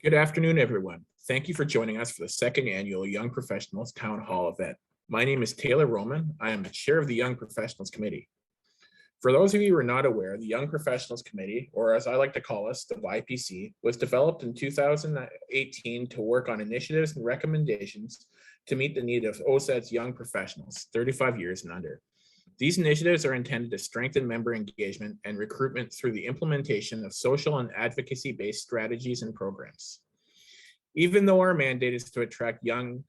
Good afternoon, everyone. Thank you for joining us for the second annual Young Professionals Town Hall event. My name is Taylor Roman. I am the chair of the Young Professionals Committee. For those of you who are not aware, the Young Professionals Committee, or as I like to call us, the YPC, was developed in 2018 to work on initiatives and recommendations to meet the need of OSET's young professionals, 35 years and under. These initiatives are intended to strengthen member engagement and recruitment through the implementation of social and advocacy-based strategies and programs. Even though our mandate is to attract young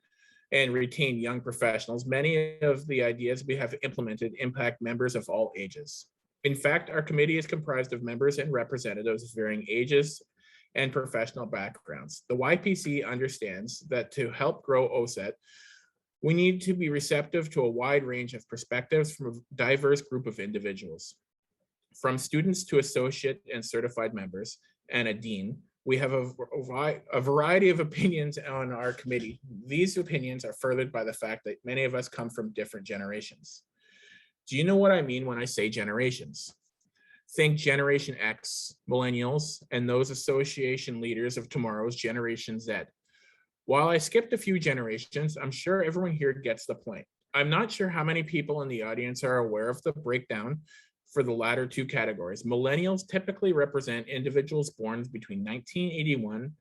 and retain young professionals, many of the ideas we have implemented impact members of all ages. In fact, our committee is comprised of members and representatives of varying ages and professional backgrounds. The YPC understands that to help grow OSET, we need to be receptive to a wide range of perspectives from a diverse group of individuals. From students to associate and certified members and a dean, we have a variety of opinions on our committee. These opinions are furthered by the fact that many of us come from different generations. Do you know what I mean when I say generations? Think Generation X, millennials, and those association leaders of tomorrow's Generation Z. While I skipped a few generations, I'm sure everyone here gets the point. I'm not sure how many people in the audience are aware of the breakdown for the latter two categories. Millennials typically represent individuals born between 1981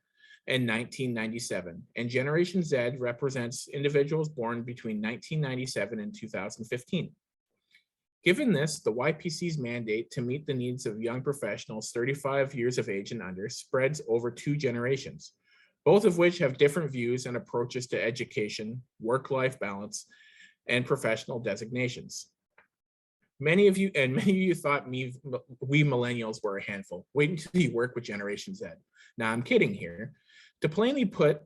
and 1997, and Generation Z represents individuals born between 1997 and 2015. Given this, the YPC's mandate to meet the needs of young professionals 35 years of age and under spreads over two generations, both of which have different views and approaches to education, work-life balance, and professional designations. Many of you thought we millennials were a handful. Wait until you work with Generation Z. Now I'm kidding here. To plainly put,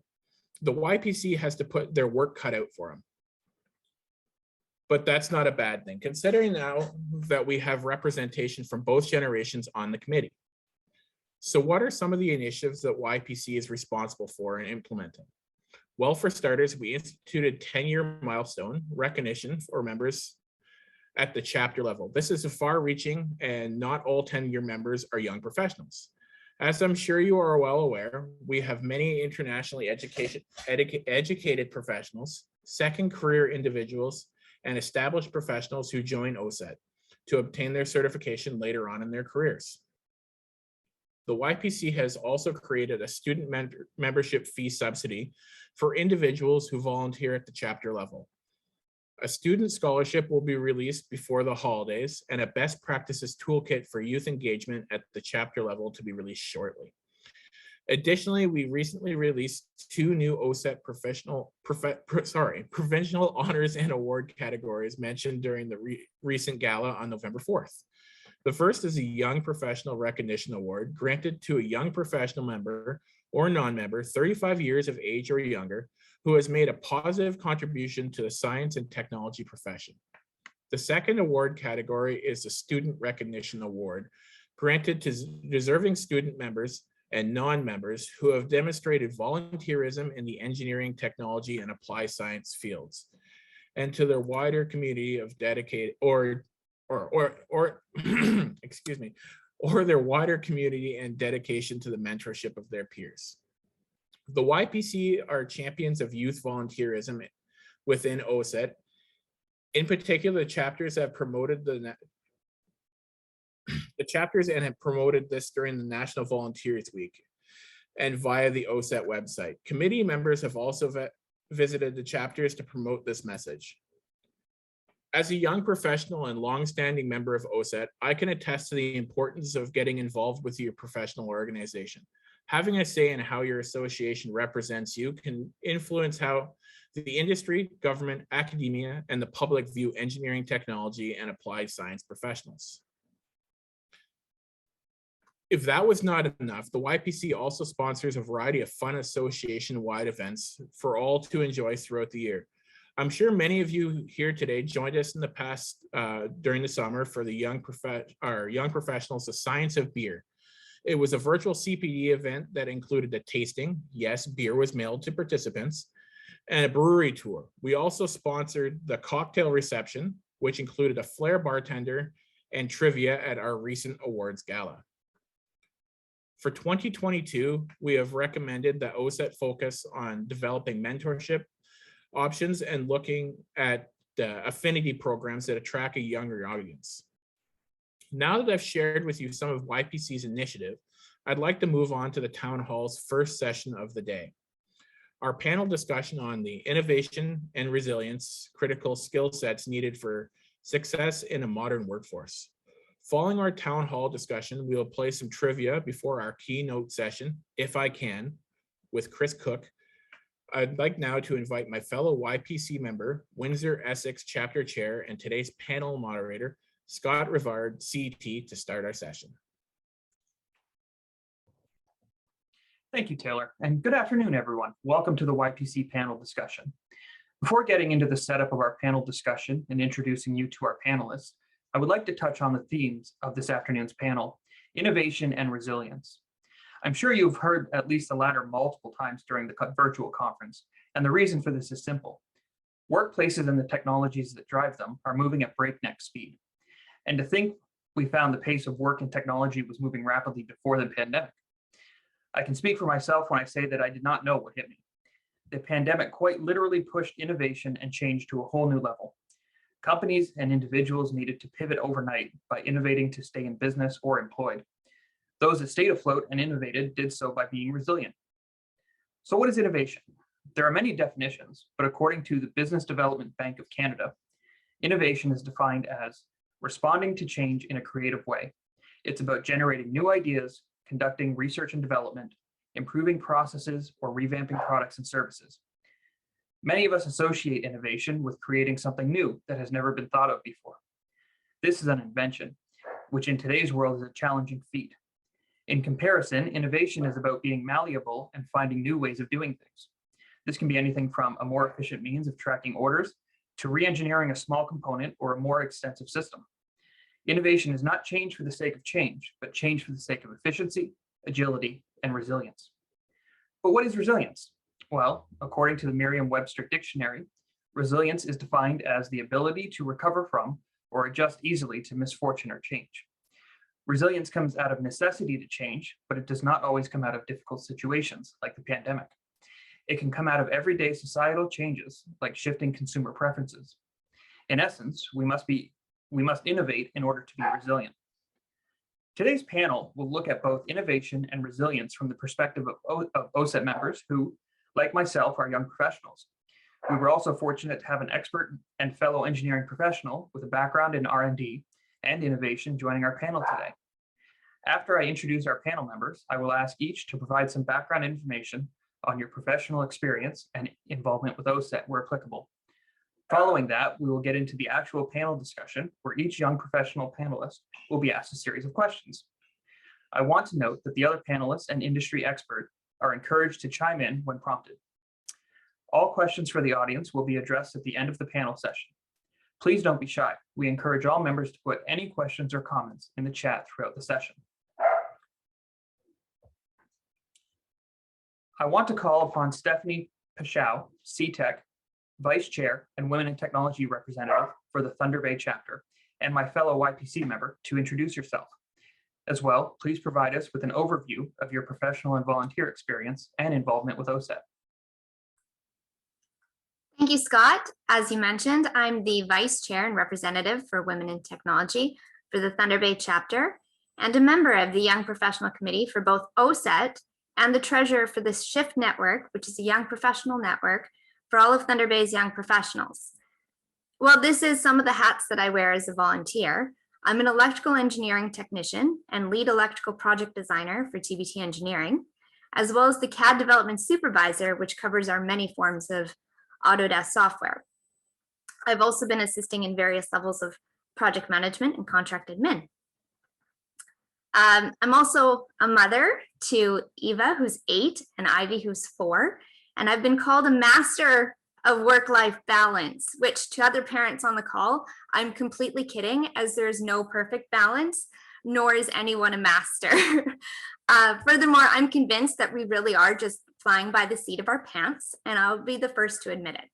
the YPC has to put their work cut out for them. But that's not a bad thing, considering now that we have representation from both generations on the committee. So what are some of the initiatives that YPC is responsible for and implementing? Well, for starters, we instituted 10-year milestone recognition for members at the chapter level. This is a far-reaching, and not all 10-year members are young professionals. As I'm sure you are well aware, we have many internationally educated professionals, second career individuals, and established professionals who join OSET to obtain their certification later on in their careers. The YPC has also created a student membership fee subsidy for individuals who volunteer at the chapter level. A student scholarship will be released before the holidays, and a best practices toolkit for youth engagement at the chapter level to be released shortly. Additionally, we recently released two new OSET provincial honors and award categories mentioned during the recent gala on November 4th. The first is a Young Professional Recognition Award granted to a young professional member or non-member 35 years of age or younger who has made a positive contribution to the science and technology profession. The second award category is the Student Recognition Award granted to deserving student members and non-members who have demonstrated volunteerism in the engineering, technology, and applied science fields, and to their wider community of dedicated excuse me, or their wider community and dedication to the mentorship of their peers. The YPC are champions of youth volunteerism within OSET. In particular, the chapters have promoted this during the National Volunteers Week and via the OSET website. Committee members have also visited the chapters to promote this message. As a young professional and longstanding member of OSET, I can attest to the importance of getting involved with your professional organization. Having a say in how your association represents you can influence how the industry, government, academia, and the public view engineering, technology, and applied science professionals. If that was not enough, the YPC also sponsors a variety of fun association-wide events for all to enjoy throughout the year. I'm sure many of you here today joined us in the past during the summer for the Young Professionals, The Science of Beer. It was a virtual CPD event that included a tasting, yes, beer was mailed to participants, and a brewery tour. We also sponsored the cocktail reception, which included a flair bartender and trivia at our recent awards gala. For 2022, we have recommended that OSET focus on developing mentorship options and looking at affinity programs that attract a younger audience. Now that I've shared with you some of YPC's initiative, I'd like to move on to the Town Hall's first session of the day. Our panel discussion on the innovation and resilience critical skill sets needed for success in a modern workforce. Following our Town Hall discussion, we will play some trivia before our keynote session, if I can, with Chris Cook. I'd like now to invite my fellow YPC member, Windsor Essex Chapter Chair, and today's panel moderator, Scott Rivard, CT, to start our session. Thank you, Taylor, and good afternoon, everyone. Welcome to the YPC panel discussion. Before getting into the setup of our panel discussion and introducing you to our panelists, I would like to touch on the themes of this afternoon's panel, innovation and resilience. I'm sure you've heard at least the latter multiple times during the virtual conference, and the reason for this is simple. Workplaces and the technologies that drive them are moving at breakneck speed. And to think we found the pace of work and technology was moving rapidly before the pandemic. I can speak for myself when I say that I did not know what hit me. The pandemic quite literally pushed innovation and change to a whole new level. Companies and individuals needed to pivot overnight by innovating to stay in business or employed. Those that stayed afloat and innovated did so by being resilient. So what is innovation? There are many definitions, but according to the Business Development Bank of Canada, innovation is defined as responding to change in a creative way. It's about generating new ideas, conducting research and development, improving processes, or revamping products and services. Many of us associate innovation with creating something new that has never been thought of before. This is an invention, which in today's world is a challenging feat. In comparison, innovation is about being malleable and finding new ways of doing things. This can be anything from a more efficient means of tracking orders to re-engineering a small component or a more extensive system. Innovation is not change for the sake of change, but change for the sake of efficiency, agility, and resilience. But what is resilience? Well, according to the Merriam-Webster Dictionary, resilience is defined as the ability to recover from or adjust easily to misfortune or change. Resilience comes out of necessity to change, but it does not always come out of difficult situations like the pandemic. It can come out of everyday societal changes like shifting consumer preferences. In essence, we must innovate in order to be resilient. Today's panel will look at both innovation and resilience from the perspective of OSET members who, like myself, are young professionals. We were also fortunate to have an expert and fellow engineering professional with a background in R&D and innovation joining our panel today. After I introduce our panel members, I will ask each to provide some background information on your professional experience and involvement with OSET where applicable. Following that, we will get into the actual panel discussion where each young professional panelist will be asked a series of questions. I want to note that the other panelists and industry expert are encouraged to chime in when prompted. All questions for the audience will be addressed at the end of the panel session. Please don't be shy. We encourage all members to put any questions or comments in the chat throughout the session. I want to call upon Stephanie Pachow, CTEC, Vice Chair and Women in Technology Representative for the Thunder Bay chapter, and my fellow YPC member to introduce yourself. As well, please provide us with an overview of your professional and volunteer experience and involvement with OSET. Thank you, Scott. As you mentioned, I'm the Vice Chair and Representative for Women in Technology for the Thunder Bay chapter and a member of the Young Professional Committee for both OSET and the Treasurer for the SHIFT Network, which is a young professional network for all of Thunder Bay's young professionals. Well, this is some of the hats that I wear as a volunteer. I'm an electrical engineering technician and lead electrical project designer for TBT Engineering, as well as the CAD development supervisor, which covers our many forms of Autodesk software. I've also been assisting in various levels of project management and contract admin. I'm also a mother to Eva, who's 8, and Ivy, who's 4, and I've been called a master of work-life balance, which to other parents on the call, I'm completely kidding, as there's no perfect balance, nor is anyone a master. Furthermore, I'm convinced that we really are just flying by the seat of our pants, and I'll be the first to admit it.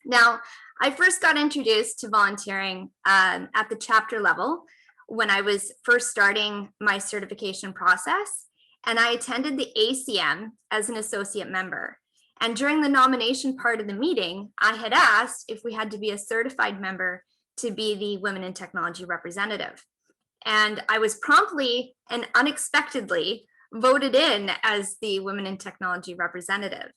Now, I first got introduced to volunteering at the chapter level when I was first starting my certification process. and I attended the ACM as an associate member. And during the nomination part of the meeting, I had asked if we had to be a certified member to be the Women in Technology representative. And I was promptly and unexpectedly voted in as the Women in Technology representative.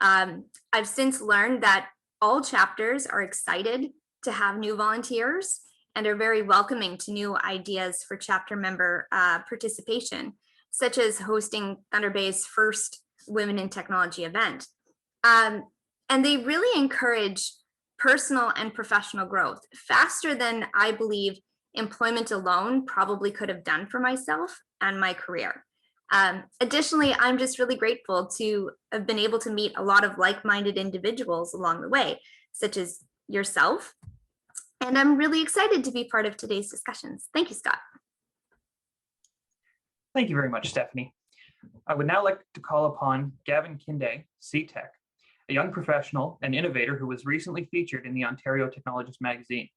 I've since learned that all chapters are excited to have new volunteers and are very welcoming to new ideas for chapter member participation, such as hosting Thunder Bay's first Women in Technology event. And they really encourage personal and professional growth faster than I believe employment alone probably could have done for myself and my career. Additionally, I'm just really grateful to have been able to meet a lot of like-minded individuals along the way, such as yourself. And I'm really excited to be part of today's discussions. Thank you, Scott. Thank you very much, Stephanie. I would now like to call upon Gavin Kinde, CTech, a young professional and innovator who was recently featured in the Ontario Technologist magazine.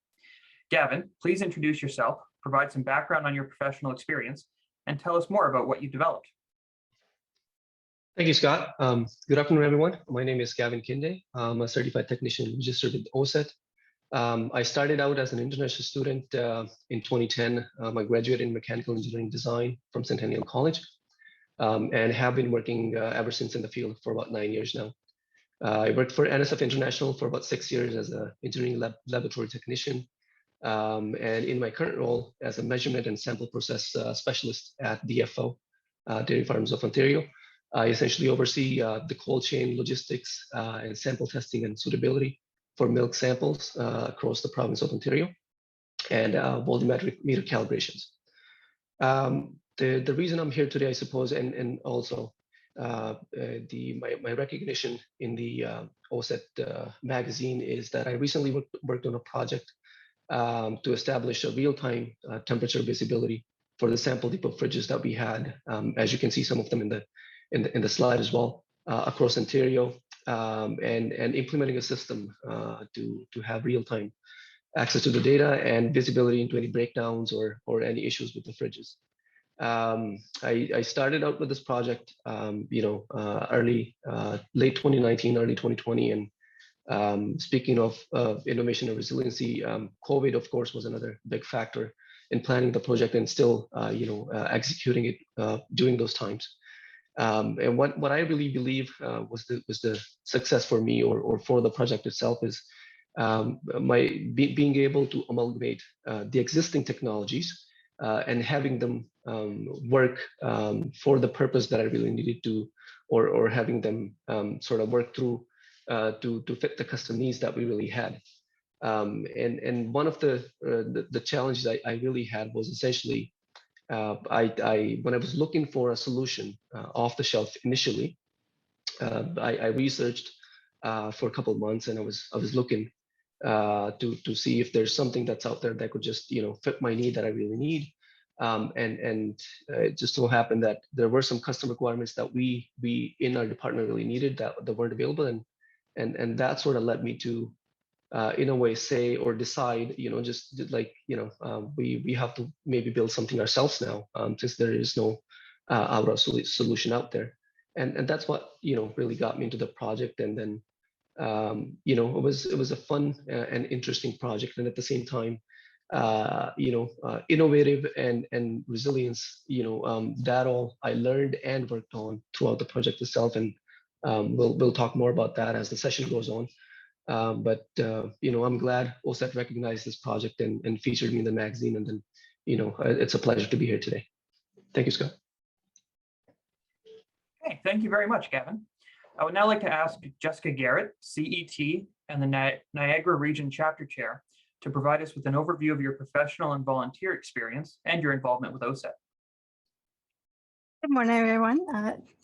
Gavin, please introduce yourself, provide some background on your professional experience, and tell us more about what you developed. Thank you, Scott. Good afternoon, everyone. My name is Gavin Kinde. I'm a certified technician registered with OSET. I started out as an international student in 2010. I graduated in mechanical engineering design from Centennial College and have been working ever since in the field for about 9 years now. I worked for NSF International for about 6 years as an engineering laboratory technician. And in my current role as a measurement and sample process specialist at DFO, Dairy Farms of Ontario, I essentially oversee the cold chain logistics and sample testing and suitability for milk samples across the province of Ontario and volumetric meter calibrations. The reason I'm here today, I suppose, and also my recognition in the OSET magazine is that I recently worked on a project to establish a real-time temperature visibility for the sample depot fridges that we had, as you can see some of them in the slide as well, across Ontario, and implementing a system to have real-time access to the data and visibility into any breakdowns or any issues with the fridges. I started out with this project, late 2019, early 2020, and speaking of innovation and resiliency, COVID, of course, was another big factor in planning the project and still, executing it during those times. And what I really believe was the success for me or for the project itself is being able to amalgamate the existing technologies and having them work for the purpose that I really needed to, or having them sort of work through to fit the custom needs that we really had. And one of the challenges I really had was essentially when I was looking for a solution off the shelf initially, I researched for a couple of months, and I was looking to see if there's something that's out there that could just fit my need that I really need. And it just so happened that there were some custom requirements that we in our department really needed that weren't available, and that sort of led me to in a way say or decide, we have to maybe build something ourselves now, since there is no outright solution out there. And that's what really got me into the project. And then it was a fun and interesting project, and at the same time innovative and resilience, that all I learned and worked on throughout the project itself. And we'll talk more about that as the session goes on. But I'm glad OSET recognized this project and featured me in the magazine. And then, it's a pleasure to be here today. Thank you, Scott. Okay, thank you very much, Gavin. I would now like to ask Jessica Garrett, CET and the Niagara Region Chapter Chair, to provide us with an overview of your professional and volunteer experience and your involvement with OSET. Good morning, everyone.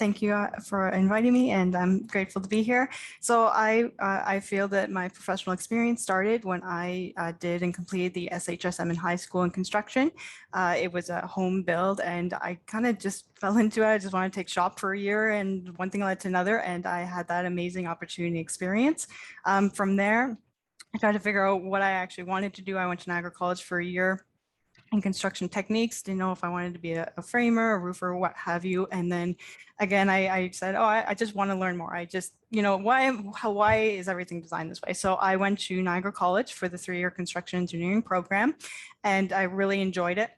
Thank you for inviting me, and I'm grateful to be here. So I feel that my professional experience started when I did and completed the SHSM in high school in construction. It was a home build, and I kind of just fell into it. I just wanted to take shop for a year, and one thing led to another, and I had that amazing opportunity experience. From there, I tried to figure out what I actually wanted to do. I went to Niagara College for a year. and construction techniques, didn't know if I wanted to be a framer, a roofer, what have you. And then again, I said, oh, I just want to learn more. I just, why is everything designed this way? So I went to Niagara College for the 3-year construction engineering program, and I really enjoyed it.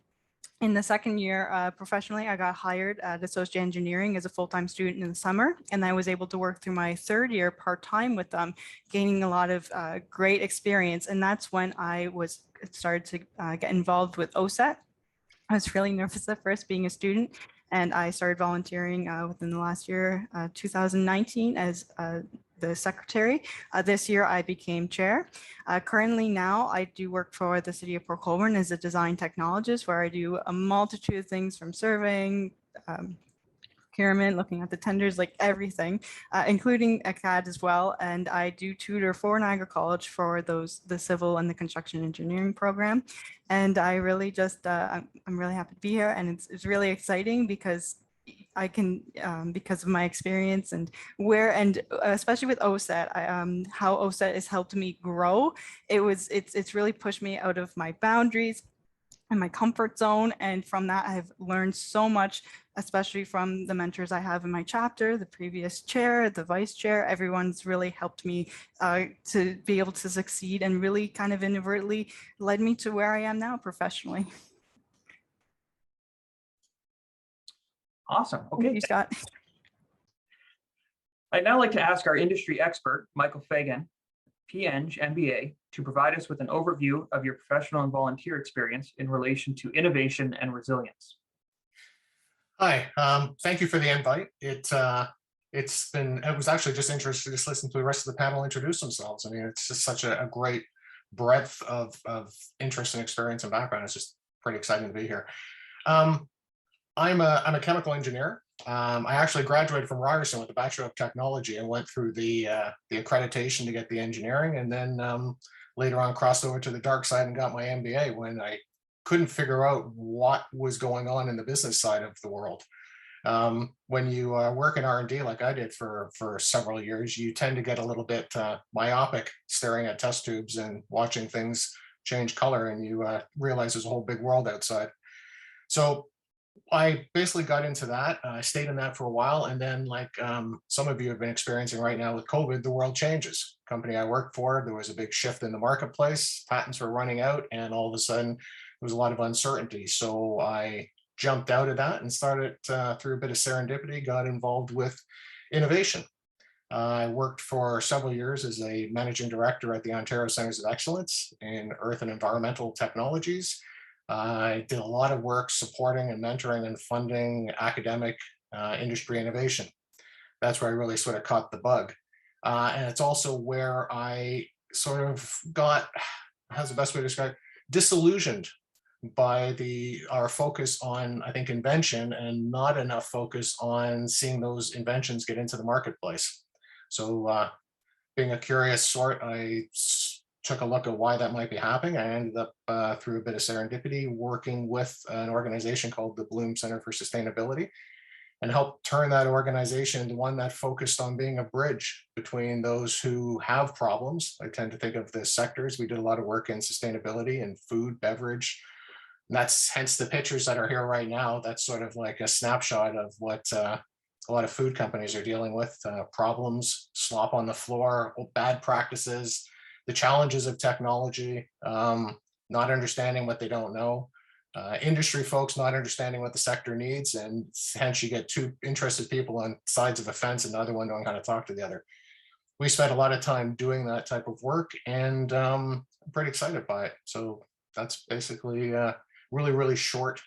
In the second year, professionally, I got hired at Associate Engineering as a full-time student in the summer, and I was able to work through my 3rd year part-time with them, gaining a lot of great experience. And that's when I started to get involved with OSET. I was really nervous at first being a student, and I started volunteering within the last year, 2019, as the secretary. This year I became chair. Currently now I do work for the city of Port Colborne as a design technologist, where I do a multitude of things from surveying, procurement, looking at the tenders, like everything, including a CAD as well. And I do tutor for Niagara College for the civil and the construction engineering program. And I really just, I'm really happy to be here, and it's really exciting because I can, because of my experience and especially with OSET, how OSET has helped me grow. It's really pushed me out of my boundaries and my comfort zone. And from that, I've learned so much, especially from the mentors I have in my chapter, the previous chair, the vice chair. Everyone's really helped me to be able to succeed, and really kind of inadvertently led me to where I am now professionally. Awesome. Thank Okay. you, Scott. I'd now like to ask our industry expert, Michael Fagan, PEng, MBA, to provide us with an overview of your professional and volunteer experience in relation to innovation and resilience. Hi, thank you for the invite. It was actually just interesting to just listen to the rest of the panel introduce themselves. I mean, it's just such a great breadth of interest and experience and background. It's just pretty exciting to be here. I'm a chemical engineer. I actually graduated from Ryerson with a Bachelor of Technology and went through the accreditation to get the engineering, and then later on crossed over to the dark side and got my MBA when I couldn't figure out what was going on in the business side of the world. When you work in R&D like I did for several years, you tend to get a little bit myopic, staring at test tubes and watching things change color, and you realize there's a whole big world outside. So I basically got into that. I stayed in that for a while, and then, like some of you have been experiencing right now with COVID, the world changes. The company I worked for, there was a big shift in the marketplace. Patents were running out, and all of a sudden there was a lot of uncertainty. So I jumped out of that and started through a bit of serendipity, got involved with innovation. I worked for several years as a managing director at the Ontario Centres of Excellence in Earth and Environmental Technologies. I did a lot of work supporting and mentoring and funding academic industry innovation. That's where I really sort of caught the bug. And it's also where I sort of got, how's the best way to describe it, disillusioned by our focus on, I think, invention, and not enough focus on seeing those inventions get into the marketplace. So being a curious sort, I took a look at why that might be happening. I ended up through a bit of serendipity working with an organization called the Bloom Center for Sustainability, and helped turn that organization into one that focused on being a bridge between those who have problems. I tend to think of the sectors. We did a lot of work in sustainability and food, beverage. And that's hence the pictures that are here right now. That's sort of like a snapshot of what a lot of food companies are dealing with, problems, slop on the floor, bad practices, the challenges of technology, not understanding what they don't know, industry folks not understanding what the sector needs, and hence you get two interested people on sides of a fence and neither one knowing how to talk to the other. We spent a lot of time doing that type of work, and I'm pretty excited by it. So that's basically a really, really short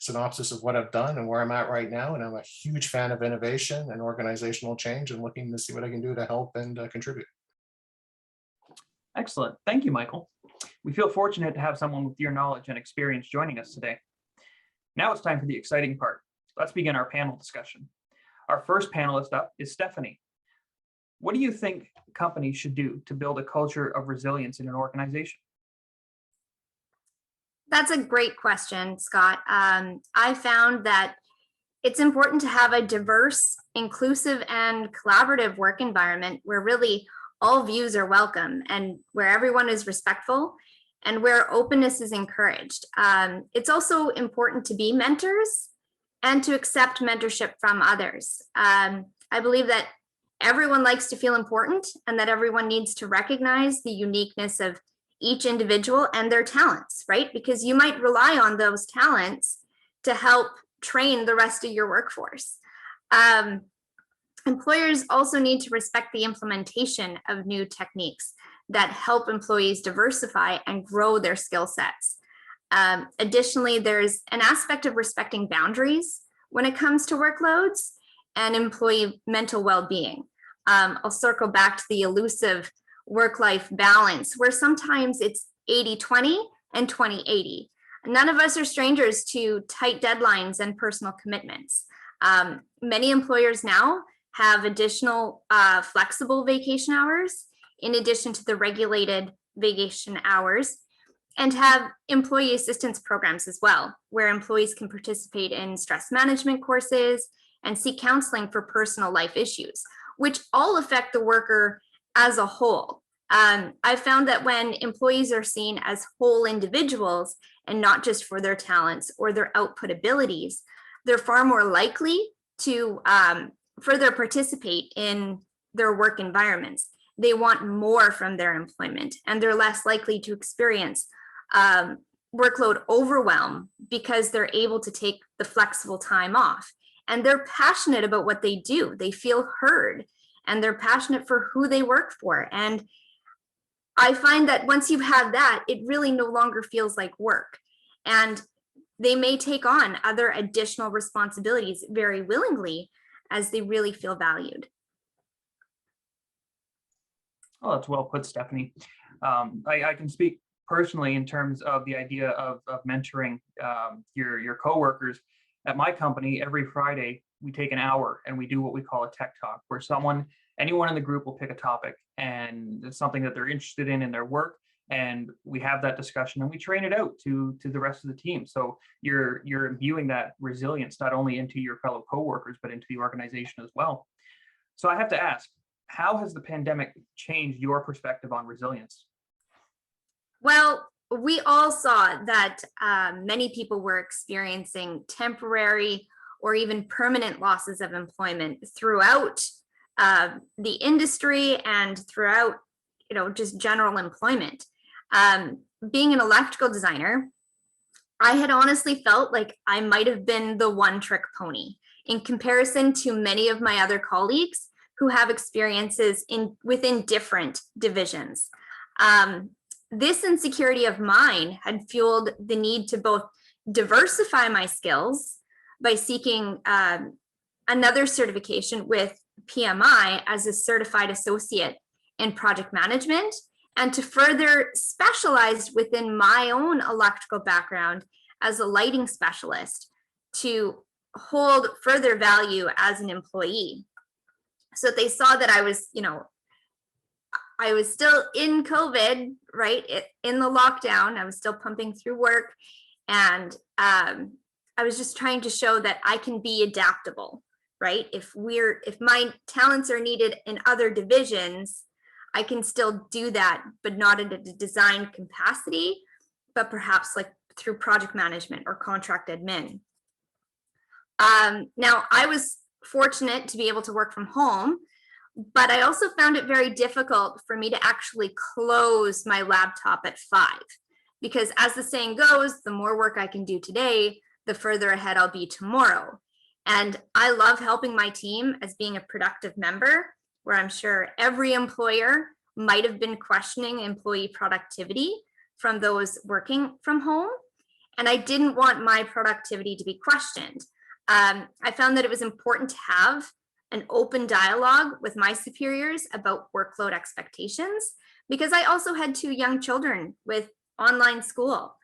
synopsis of what I've done and where I'm at right now. And I'm a huge fan of innovation and organizational change, and looking to see what I can do to help and contribute. Excellent. Thank you, Michael. We feel fortunate to have someone with your knowledge and experience joining us today. Now it's time for the exciting part. Let's begin our panel discussion. Our first panelist up is Stephanie. What do you think companies should do to build a culture of resilience in an organization? That's a great question, Scott. I found that it's important to have a diverse, inclusive, and collaborative work environment where really all views are welcome and where everyone is respectful and where openness is encouraged. It's also important to be mentors and to accept mentorship from others. I believe that everyone likes to feel important and that everyone needs to recognize the uniqueness of each individual and their talents, right? Because you might rely on those talents to help train the rest of your workforce. Employers also need to respect the implementation of new techniques that help employees diversify and grow their skill sets. Additionally, there's an aspect of respecting boundaries when it comes to workloads and employee mental well-being. I'll circle back to the elusive work-life balance, where sometimes it's 80-20 and 20-80. None of us are strangers to tight deadlines and personal commitments. Many employers now have additional flexible vacation hours in addition to the regulated vacation hours, and have employee assistance programs as well, where employees can participate in stress management courses and seek counseling for personal life issues, which all affect the worker as a whole. I found that when employees are seen as whole individuals and not just for their talents or their output abilities, they're far more likely to further participate in their work environments. They want more from their employment, and they're less likely to experience workload overwhelm because they're able to take the flexible time off. And they're passionate about what they do. They feel heard, and they're passionate for who they work for. And I find that once you have that, it really no longer feels like work. And they may take on other additional responsibilities very willingly as they really feel valued. Oh, that's well put, Stephanie. I can speak personally in terms of the idea of mentoring your coworkers. At my company, every Friday, we take an hour and we do what we call a tech talk, where anyone in the group will pick a topic, and it's something that they're interested in their work. And we have that discussion and we train it out to the rest of the team. So you're imbuing that resilience not only into your fellow coworkers, but into the organization as well. So I have to ask, how has the pandemic changed your perspective on resilience? Well, we all saw that many people were experiencing temporary or even permanent losses of employment throughout the industry and throughout, just general employment. Being an electrical designer, I had honestly felt like I might have been the one-trick pony in comparison to many of my other colleagues who have experiences within different divisions. This insecurity of mine had fueled the need to both diversify my skills by seeking another certification with PMI as a certified associate in project management, and to further specialize within my own electrical background as a lighting specialist to hold further value as an employee. So they saw that I was, I was still in COVID, right? In the lockdown, I was still pumping through work. And I was just trying to show that I can be adaptable, right? If my talents are needed in other divisions, I can still do that, but not in a design capacity, but perhaps like through project management or contract admin. Now, I was fortunate to be able to work from home, but I also found it very difficult for me to actually close my laptop at 5, because as the saying goes, the more work I can do today, the further ahead I'll be tomorrow. And I love helping my team as being a productive member, where I'm sure every employer might have been questioning employee productivity from those working from home. And I didn't want my productivity to be questioned. I found that it was important to have an open dialogue with my superiors about workload expectations, because I also had 2 young children with online school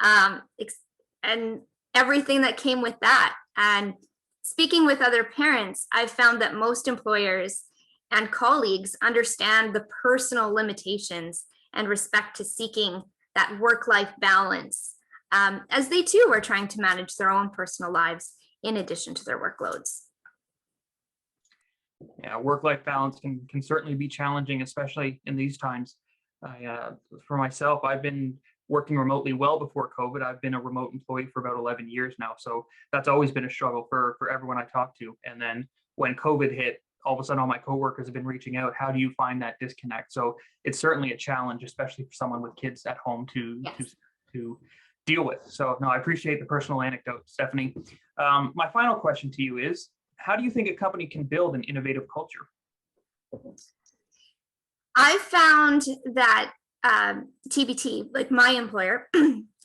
and everything that came with that. And speaking with other parents, I've found that most employers and colleagues understand the personal limitations and respect to seeking that work-life balance, as they too are trying to manage their own personal lives in addition to their workloads. Yeah, work-life balance can certainly be challenging, especially in these times. For myself, I've been working remotely well before COVID. I've been a remote employee for about 11 years now. So that's always been a struggle for everyone I talk to. And then when COVID hit, all of a sudden all my coworkers have been reaching out. How do you find that disconnect? So it's certainly a challenge, especially for someone with kids at home to deal with. So no, I appreciate the personal anecdote, Stephanie. My final question to you is, how do you think a company can build an innovative culture? I found that TBT, like my employer,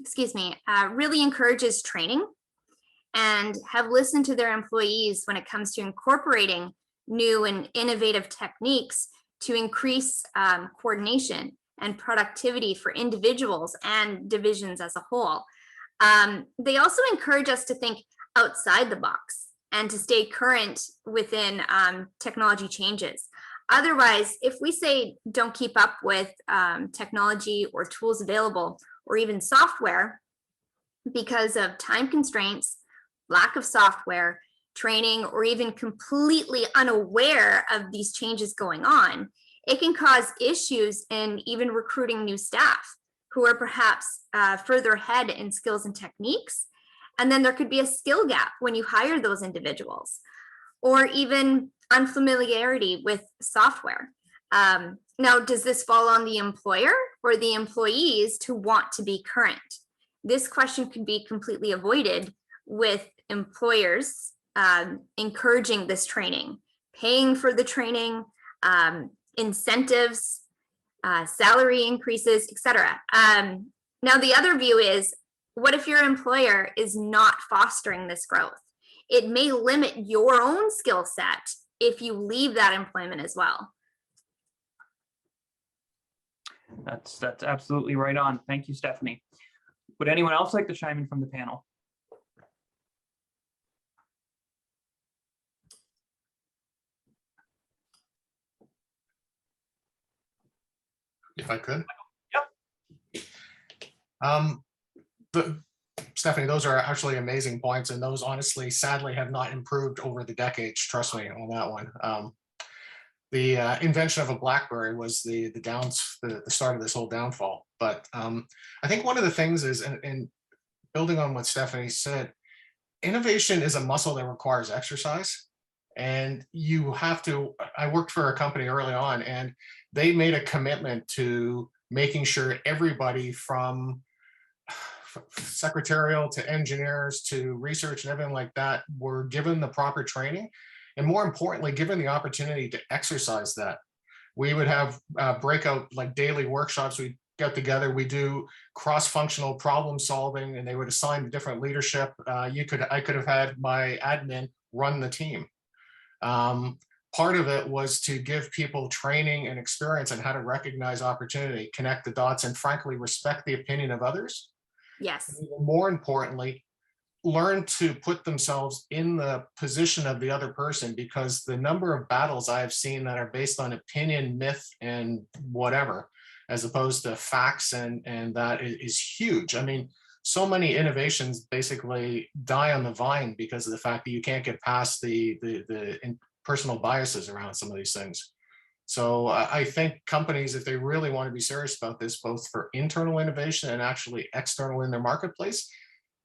excuse me, really encourages training and have listened to their employees when it comes to incorporating new and innovative techniques to increase coordination and productivity for individuals and divisions as a whole. They also encourage us to think outside the box and to stay current within technology changes. Otherwise, if we say don't keep up with technology or tools available, or even software, because of time constraints, lack of software, training, or even completely unaware of these changes going on, it can cause issues in even recruiting new staff who are perhaps further ahead in skills and techniques. And then there could be a skill gap when you hire those individuals, or even unfamiliarity with software. Now, does this fall on the employer or the employees to want to be current? This question could be completely avoided with employers encouraging this training, paying for the training, incentives, salary increases, etc. Now, the other view is, what if your employer is not fostering this growth? It may limit your own skill set if you leave that employment as well. That's absolutely right on. Thank you, Stephanie. Would anyone else like to chime in from the panel? If I could. Yep. Stephanie, those are actually amazing points, and those honestly, sadly, have not improved over the decades. Trust me on that one. The invention of a BlackBerry was the start of this whole downfall. But I think one of the things is, and building on what Stephanie said, innovation is a muscle that requires exercise. And you have to, I worked for a company early on, and they made a commitment to making sure everybody from secretarial to engineers to research and everything like that were given the proper training, and more importantly, given the opportunity to exercise that. We would have breakout, like daily workshops. We get together, we do cross-functional problem solving, and they would assign different leadership. I could have had my admin run the team. Part of it was to give people training and experience on how to recognize opportunity, connect the dots, and frankly, respect the opinion of others. Yes. And even more importantly, learn to put themselves in the position of the other person, because the number of battles I have seen that are based on opinion, myth, and whatever, as opposed to facts, and that is huge. I mean, so many innovations basically die on the vine because of the fact that you can't get past the personal biases around some of these things. So I think companies, if they really want to be serious about this, both for internal innovation and actually external in their marketplace,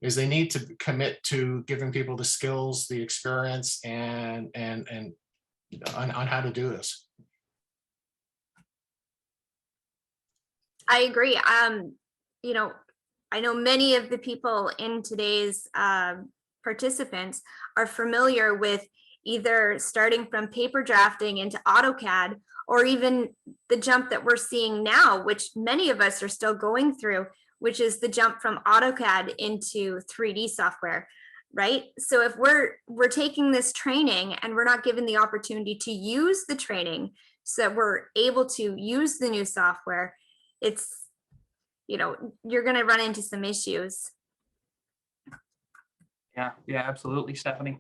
is they need to commit to giving people the skills, the experience, and on how to do this. I agree. You know, I know many of the people in today's participants are familiar with either starting from paper drafting into AutoCAD, or even the jump that we're seeing now, which many of us are still going through, which is the jump from AutoCAD into 3D software, right? So if we're taking this training and we're not given the opportunity to use the training so that we're able to use the new software, it's, you know, you're going to run into some issues. Yeah, absolutely, Stephanie.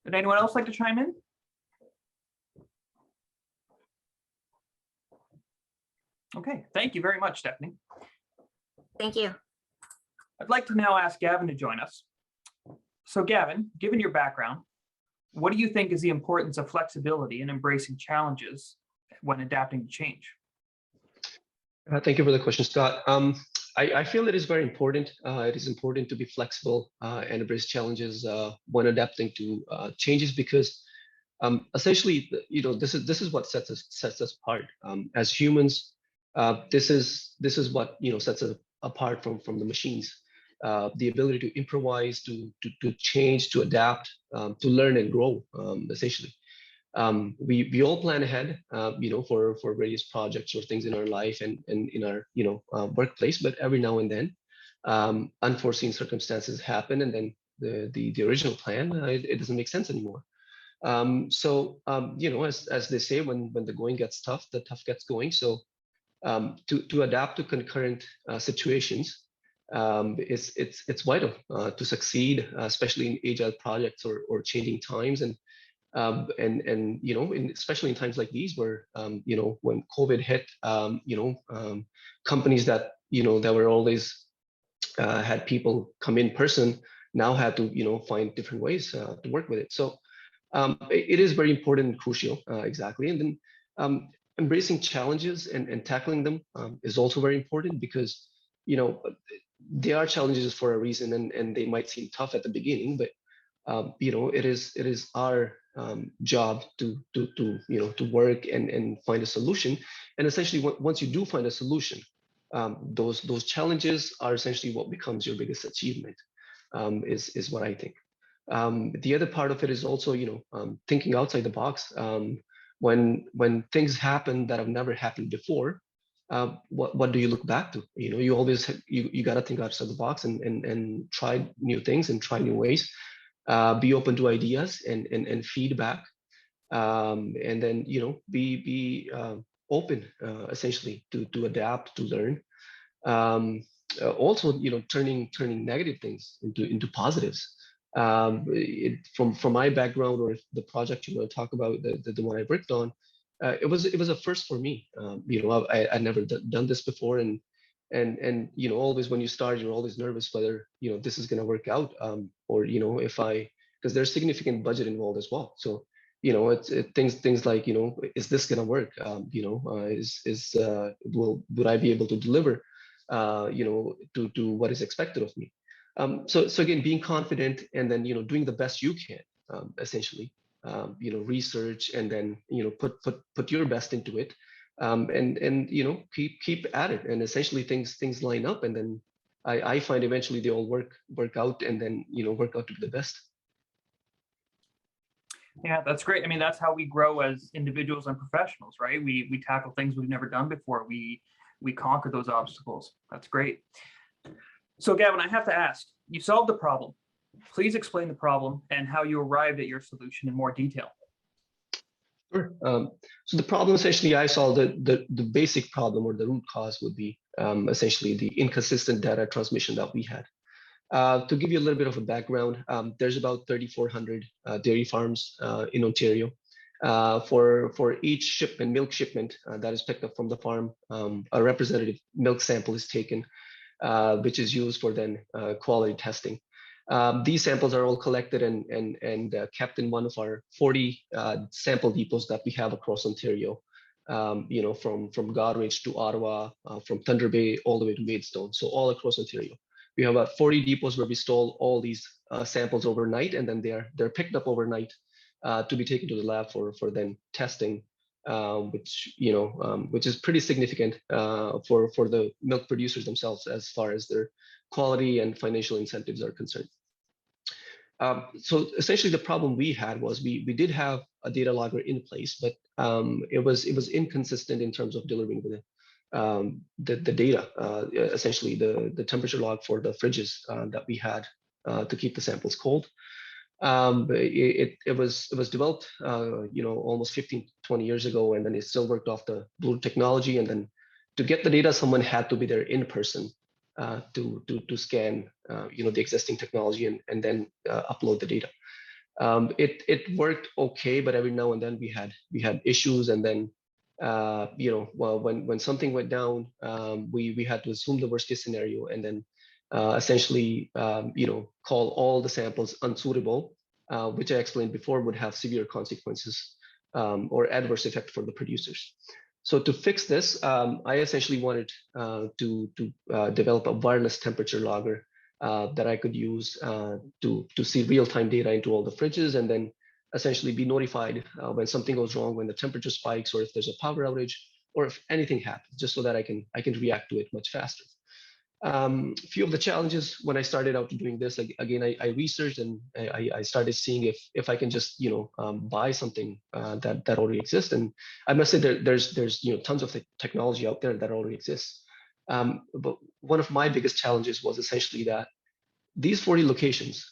Would anyone else like to chime in? Okay, thank you very much, Stephanie. Thank you. I'd like to now ask Gavin to join us. So Gavin, given your background, what do you think is the importance of flexibility and embracing challenges when adapting to change? Thank you for the question, Scott. I feel it is very important. It is important to be flexible and embrace challenges when adapting to changes, because essentially, this is what sets us apart as humans. This is what sets us apart from the machines. The ability to improvise, to change, to adapt, to learn and grow. Essentially, we all plan ahead, for various projects or things in our life and in our workplace. But every now and then, unforeseen circumstances happen, and then the original plan it doesn't make sense anymore. As they say, when the going gets tough, the tough gets going. So to adapt to concurrent situations, it's vital to succeed, especially in agile projects or changing times. And especially in times like these, where when COVID hit, companies that that were always had people come in person now had to find different ways to work with it. So it is very important and crucial, exactly. And then embracing challenges and tackling them is also very important, because they are challenges for a reason, and they might seem tough at the beginning, but it is our job to work and find a solution. And essentially, once you do find a solution, those challenges are essentially what becomes your biggest achievement, is what I think. The other part of it is also thinking outside the box. When things happen that have never happened before, what do you look back to? You always you got to think outside the box and try new things and try new ways. Be open to ideas and feedback, and then be open, essentially, to adapt, to learn. Also, turning negative things into positives. From my background, or if the project you want to talk about, the one I worked on, it was a first for me. I never done this before, and always when you start, you're always nervous whether this is going to work out, or because there's significant budget involved as well. So it's things like is this going to work? Would I be able to deliver to what is expected of me? So again, being confident, and then doing the best you can, essentially. Research, and then put your best into it, and keep at it, and essentially things line up, and then I find eventually they all work out, and then work out to be the best. Yeah, that's great. I mean, that's how we grow as individuals and professionals, right? We tackle things we've never done before. We conquer those obstacles. That's great. So Gavin, I have to ask, you solved the problem. Please explain the problem and how you arrived at your solution in more detail. Sure. So the problem, essentially, I solved the basic problem, or the root cause, would be essentially the inconsistent data transmission that we had. To give you a little bit of a background, there's about 3,400 dairy farms in Ontario. For each milk shipment that is picked up from the farm, a representative milk sample is taken, which is used for then quality testing. These samples are all collected and kept in one of our 40 sample depots that we have across Ontario. From Goderich to Ottawa, from Thunder Bay all the way to Maidstone, so all across Ontario. We have about 40 depots where we store all these samples overnight, and then they're picked up overnight to be taken to the lab for then testing, which is pretty significant for the milk producers themselves, as far as their quality and financial incentives are concerned. So essentially, the problem we had was we did have a data logger in place, but it was inconsistent in terms of delivering the data, essentially the temperature log for the fridges that we had to keep the samples cold. It was developed almost 15-20 years ago, and then it still worked off the Blue technology. And then to get the data, someone had to be there in person to scan the existing technology and then upload the data. It worked okay, but every now and then we had issues, and then when something went down, we had to assume the worst case scenario, and then essentially call all the samples unsuitable, which I explained before would have severe consequences or adverse effect for the producers. So to fix this, I essentially wanted to develop a wireless temperature logger that I could use to see real-time data into all the fridges, and then essentially be notified when something goes wrong, when the temperature spikes, or if there's a power outage, or if anything happens, just so that I can react to it much faster. A few of the challenges when I started out doing this, again, I researched and I started seeing if I can just buy something that already exists. And I must say there's tons of technology out there that already exists. But one of my biggest challenges was essentially that these 40 locations,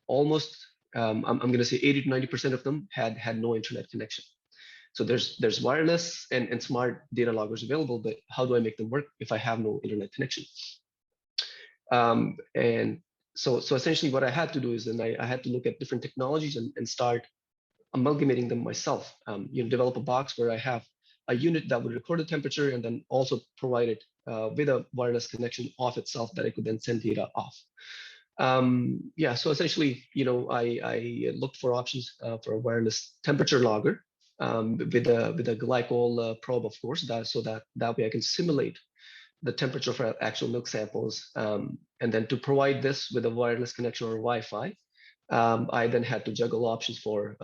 almost I'm going to say 80 to 90% of them had no internet connection. So there's wireless and smart data loggers available, but how do I make them work if I have no internet connection? And so essentially what I had to do is then I had to look at different technologies and start amalgamating them myself. Develop a box where I have a unit that would record the temperature and then also provide it with a wireless connection off itself that I could then send data off. So essentially, I looked for options for a wireless temperature logger with a glycol probe, of course, so that way I can simulate the temperature for actual milk samples. And then to provide this with a wireless connection or Wi-Fi, I then had to juggle options for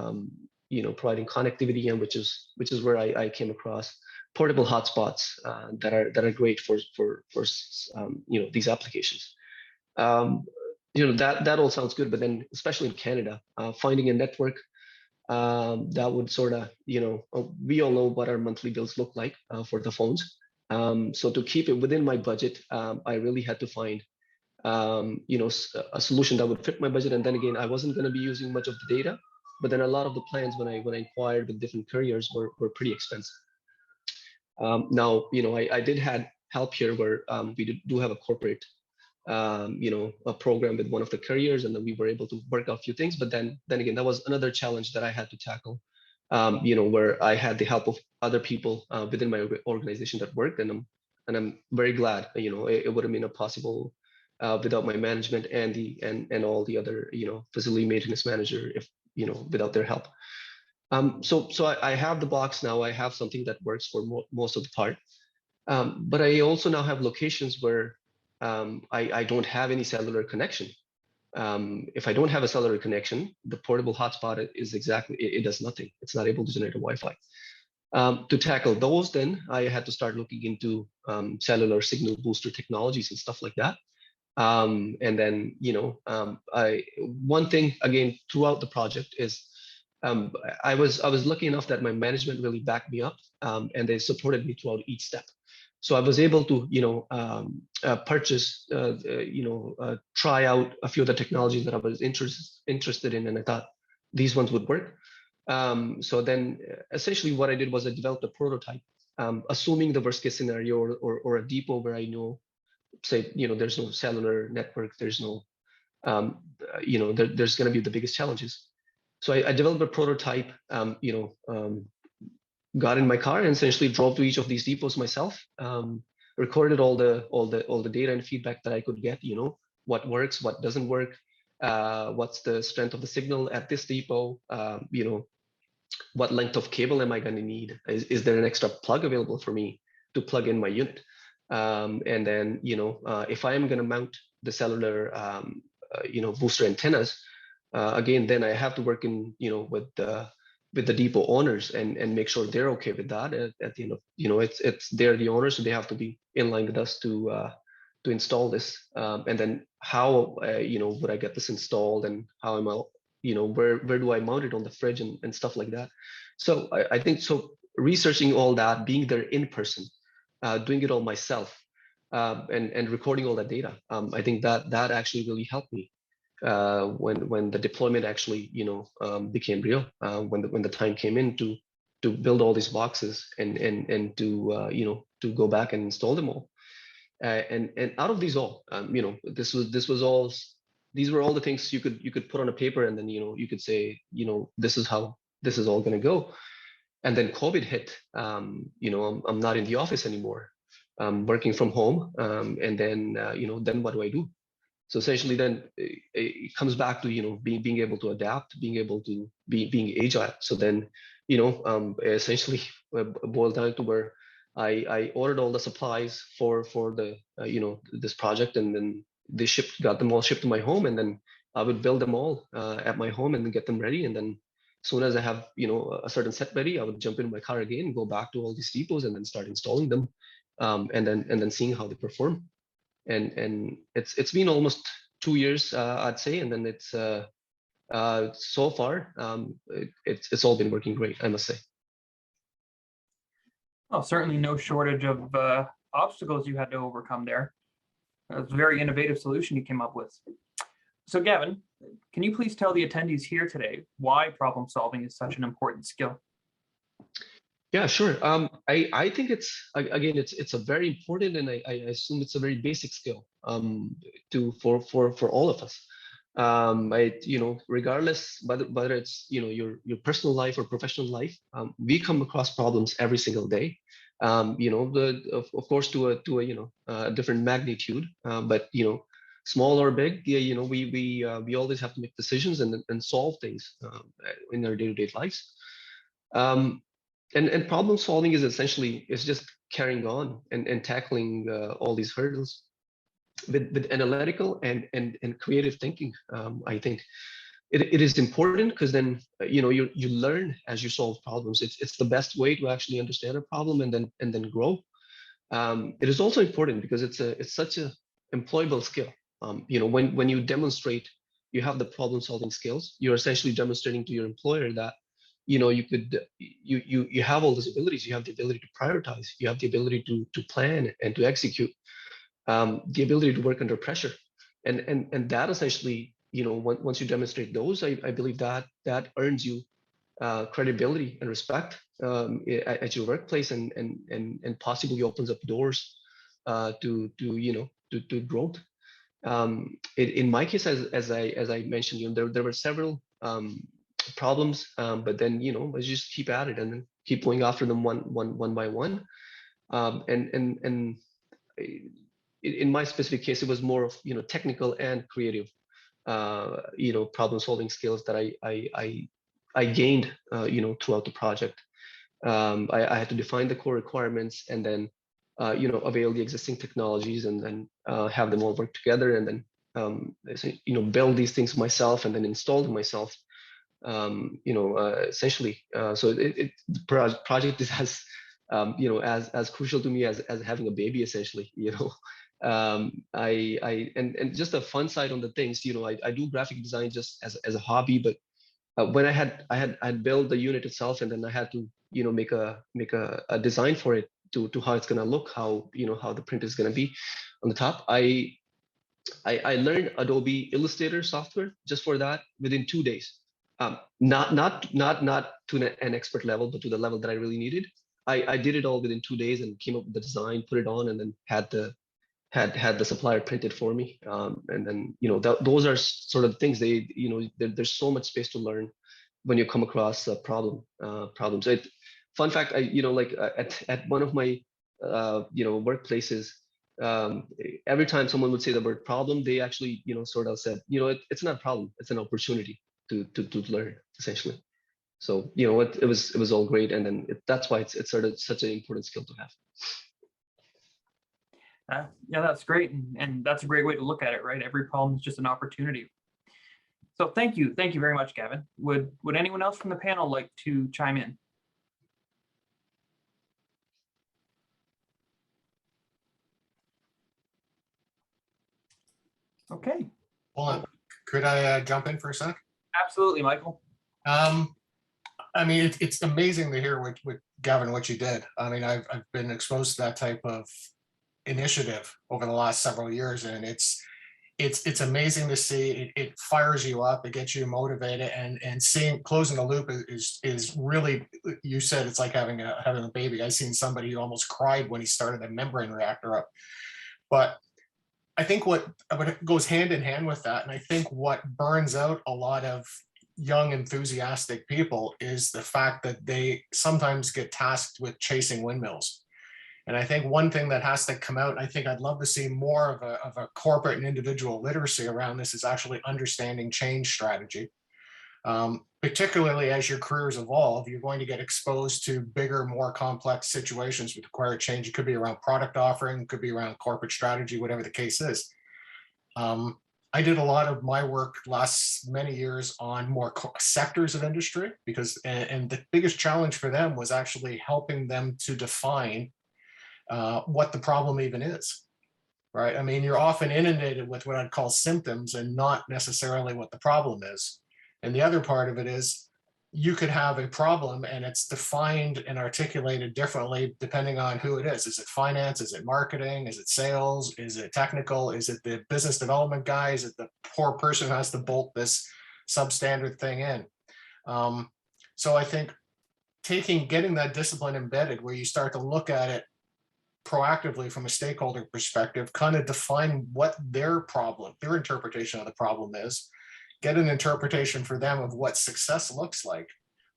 providing connectivity, and which is where I came across portable hotspots that are great for these applications. That all sounds good, but then especially in Canada, finding a network that would sort of, we all know what our monthly bills look like for the phones. So to keep it within my budget, I really had to find, a solution that would fit my budget. And then again, I wasn't going to be using much of the data, but then a lot of the plans when I inquired with different carriers were pretty expensive. Now, I did have help here where we do have a corporate a program with one of the carriers, and then we were able to work out a few things. But then again, that was another challenge that I had to tackle, where I had the help of other people within my organization that worked, and I'm very glad. It would have been impossible without my management and all the other facility maintenance manager if without their help. So I have the box now. I have something that works for most of the part, but I also now have locations where I don't have any cellular connection. If I don't have a cellular connection, the portable hotspot it does nothing. It's not able to generate a Wi-Fi. To tackle those, then I had to start looking into cellular signal booster technologies and stuff like that. And then, one thing again throughout the project is I was lucky enough that my management really backed me up, and they supported me throughout each step. So I was able to, purchase, try out a few of the technologies that I was interested in, and I thought these ones would work. So then essentially what I did was I developed a prototype, assuming the worst case scenario or a depot where I know, say, there's no cellular network, there's no, there's going to be the biggest challenges. So I developed a prototype, got in my car and essentially drove to each of these depots myself, recorded all the data and feedback that I could get, what works, what doesn't work, what's the strength of the signal at this depot, what length of cable am I going to need? Is there an extra plug available for me to plug in my unit? And then, if I am going to mount the cellular, booster antennas, again, then I have to work in, with the depot owners and make sure they're okay with that. At the end of, they're the owners, so they have to be in line with us to install this. And then how, would I get this installed, and how am I, where do I mount it on the fridge and stuff like that. So I think so researching all that, being there in person, doing it all myself, and recording all that data. I think that actually really helped me when the deployment actually became real, when the time came in to build all these boxes and to go back and install them all. And out of these all, these were all the things you could put on a paper, and then you could say this is how this is all going to go. And then COVID hit. I'm not in the office anymore. I'm working from home, and then then what do I do? So essentially, then it comes back to being able to adapt, being able to being agile. So then essentially boiled down to where I ordered all the supplies for the this project, and then they got them all shipped to my home, and then I would build them all at my home and then get them ready. And then as soon as I have a certain set ready, I would jump in my car again, go back to all these depots, and then start installing them, and then seeing how they perform. And it's been almost 2 years, I'd say, and then it's so far it's all been working great, I must say. Well, certainly no shortage of obstacles you had to overcome there. That was a very innovative solution you came up with. So Gavin, can you please tell the attendees here today why problem solving is such an important skill? Yeah, sure. I think it's a very important, and I assume it's a very basic skill for all of us. Regardless whether it's your personal life or professional life, we come across problems every single day. Of course to a different magnitude, but small or big, we always have to make decisions and solve things in our day-to-day lives. And problem solving is essentially just carrying on and tackling all these hurdles with analytical and creative thinking. I think it is important because then you learn as you solve problems. It's the best way to actually understand a problem and then grow. It is also important because it's such a employable skill. When you demonstrate you have the problem solving skills, you're essentially demonstrating to your employer that you have all those abilities. You have the ability to prioritize, you have the ability to plan and to execute, the ability to work under pressure, and that essentially, once you demonstrate those, I believe that earns you credibility and respect at your workplace, and possibly opens up doors to growth. In my case, as I mentioned, there were several problems, but then I just keep at it and then keep going after them one by one. And in my specific case, it was more of technical and creative problem solving skills that I gained throughout the project. I had to define the core requirements and then avail the existing technologies and then have them all work together, and then build these things myself and then install them myself. Essentially, so the project is as crucial to me as having a baby, essentially. And just a fun side on the things, I do graphic design just as a hobby, but when I had built the unit itself, and then I had to make a design for it to how it's going to look, how the print is going to be on the top. I learned Adobe Illustrator software just for that within 2 days. Not to an expert level, but to the level that I really needed. I did it all within 2 days and came up with the design, put it on, and then had the supplier print it for me. And then those are sort of things. There's so much space to learn when you come across problems. Fun fact, at one of my workplaces, every time someone would say the word problem, they actually sort of said, it's not a problem, it's an opportunity to learn, essentially. So it was all great, and then that's why it's sort of such an important skill to have. Yeah, that's great, and that's a great way to look at it, right? Every problem is just an opportunity. So thank you very much, Gavin. Would anyone else from the panel like to chime in? Okay. Hold on. Could I jump in for a sec? Absolutely, Michael. I mean, it's amazing to hear what Gavin, what you did. I mean, I've been exposed to that type of initiative over the last several years, and it's amazing to see. It fires you up, it gets you motivated, and closing the loop is really, you said it's like having a baby. I seen somebody who almost cried when he started a membrane reactor up. But I think what goes hand in hand with that, and I think what burns out a lot of young enthusiastic people, is the fact that they sometimes get tasked with chasing windmills. And I think one thing that has to come out, I think I'd love to see more of a corporate and individual literacy around this, is actually understanding change strategy. Particularly as your careers evolve, you're going to get exposed to bigger, more complex situations that require change. It could be around product offering, it could be around corporate strategy, whatever the case is. I did a lot of my work last many years on more sectors of industry because, and the biggest challenge for them was actually helping them to define what the problem even is, right? I mean, you're often inundated with what I'd call symptoms and not necessarily what the problem is. And the other part of it is you could have a problem and it's defined and articulated differently depending on who it is. Is it finance? Is it marketing? Is it sales? Is it technical? Is it the business development guy? Is it the poor person who has to bolt this substandard thing in? So I think getting that discipline embedded where you start to look at it proactively from a stakeholder perspective, kind of define what their problem, their interpretation of the problem is, get an interpretation for them of what success looks like,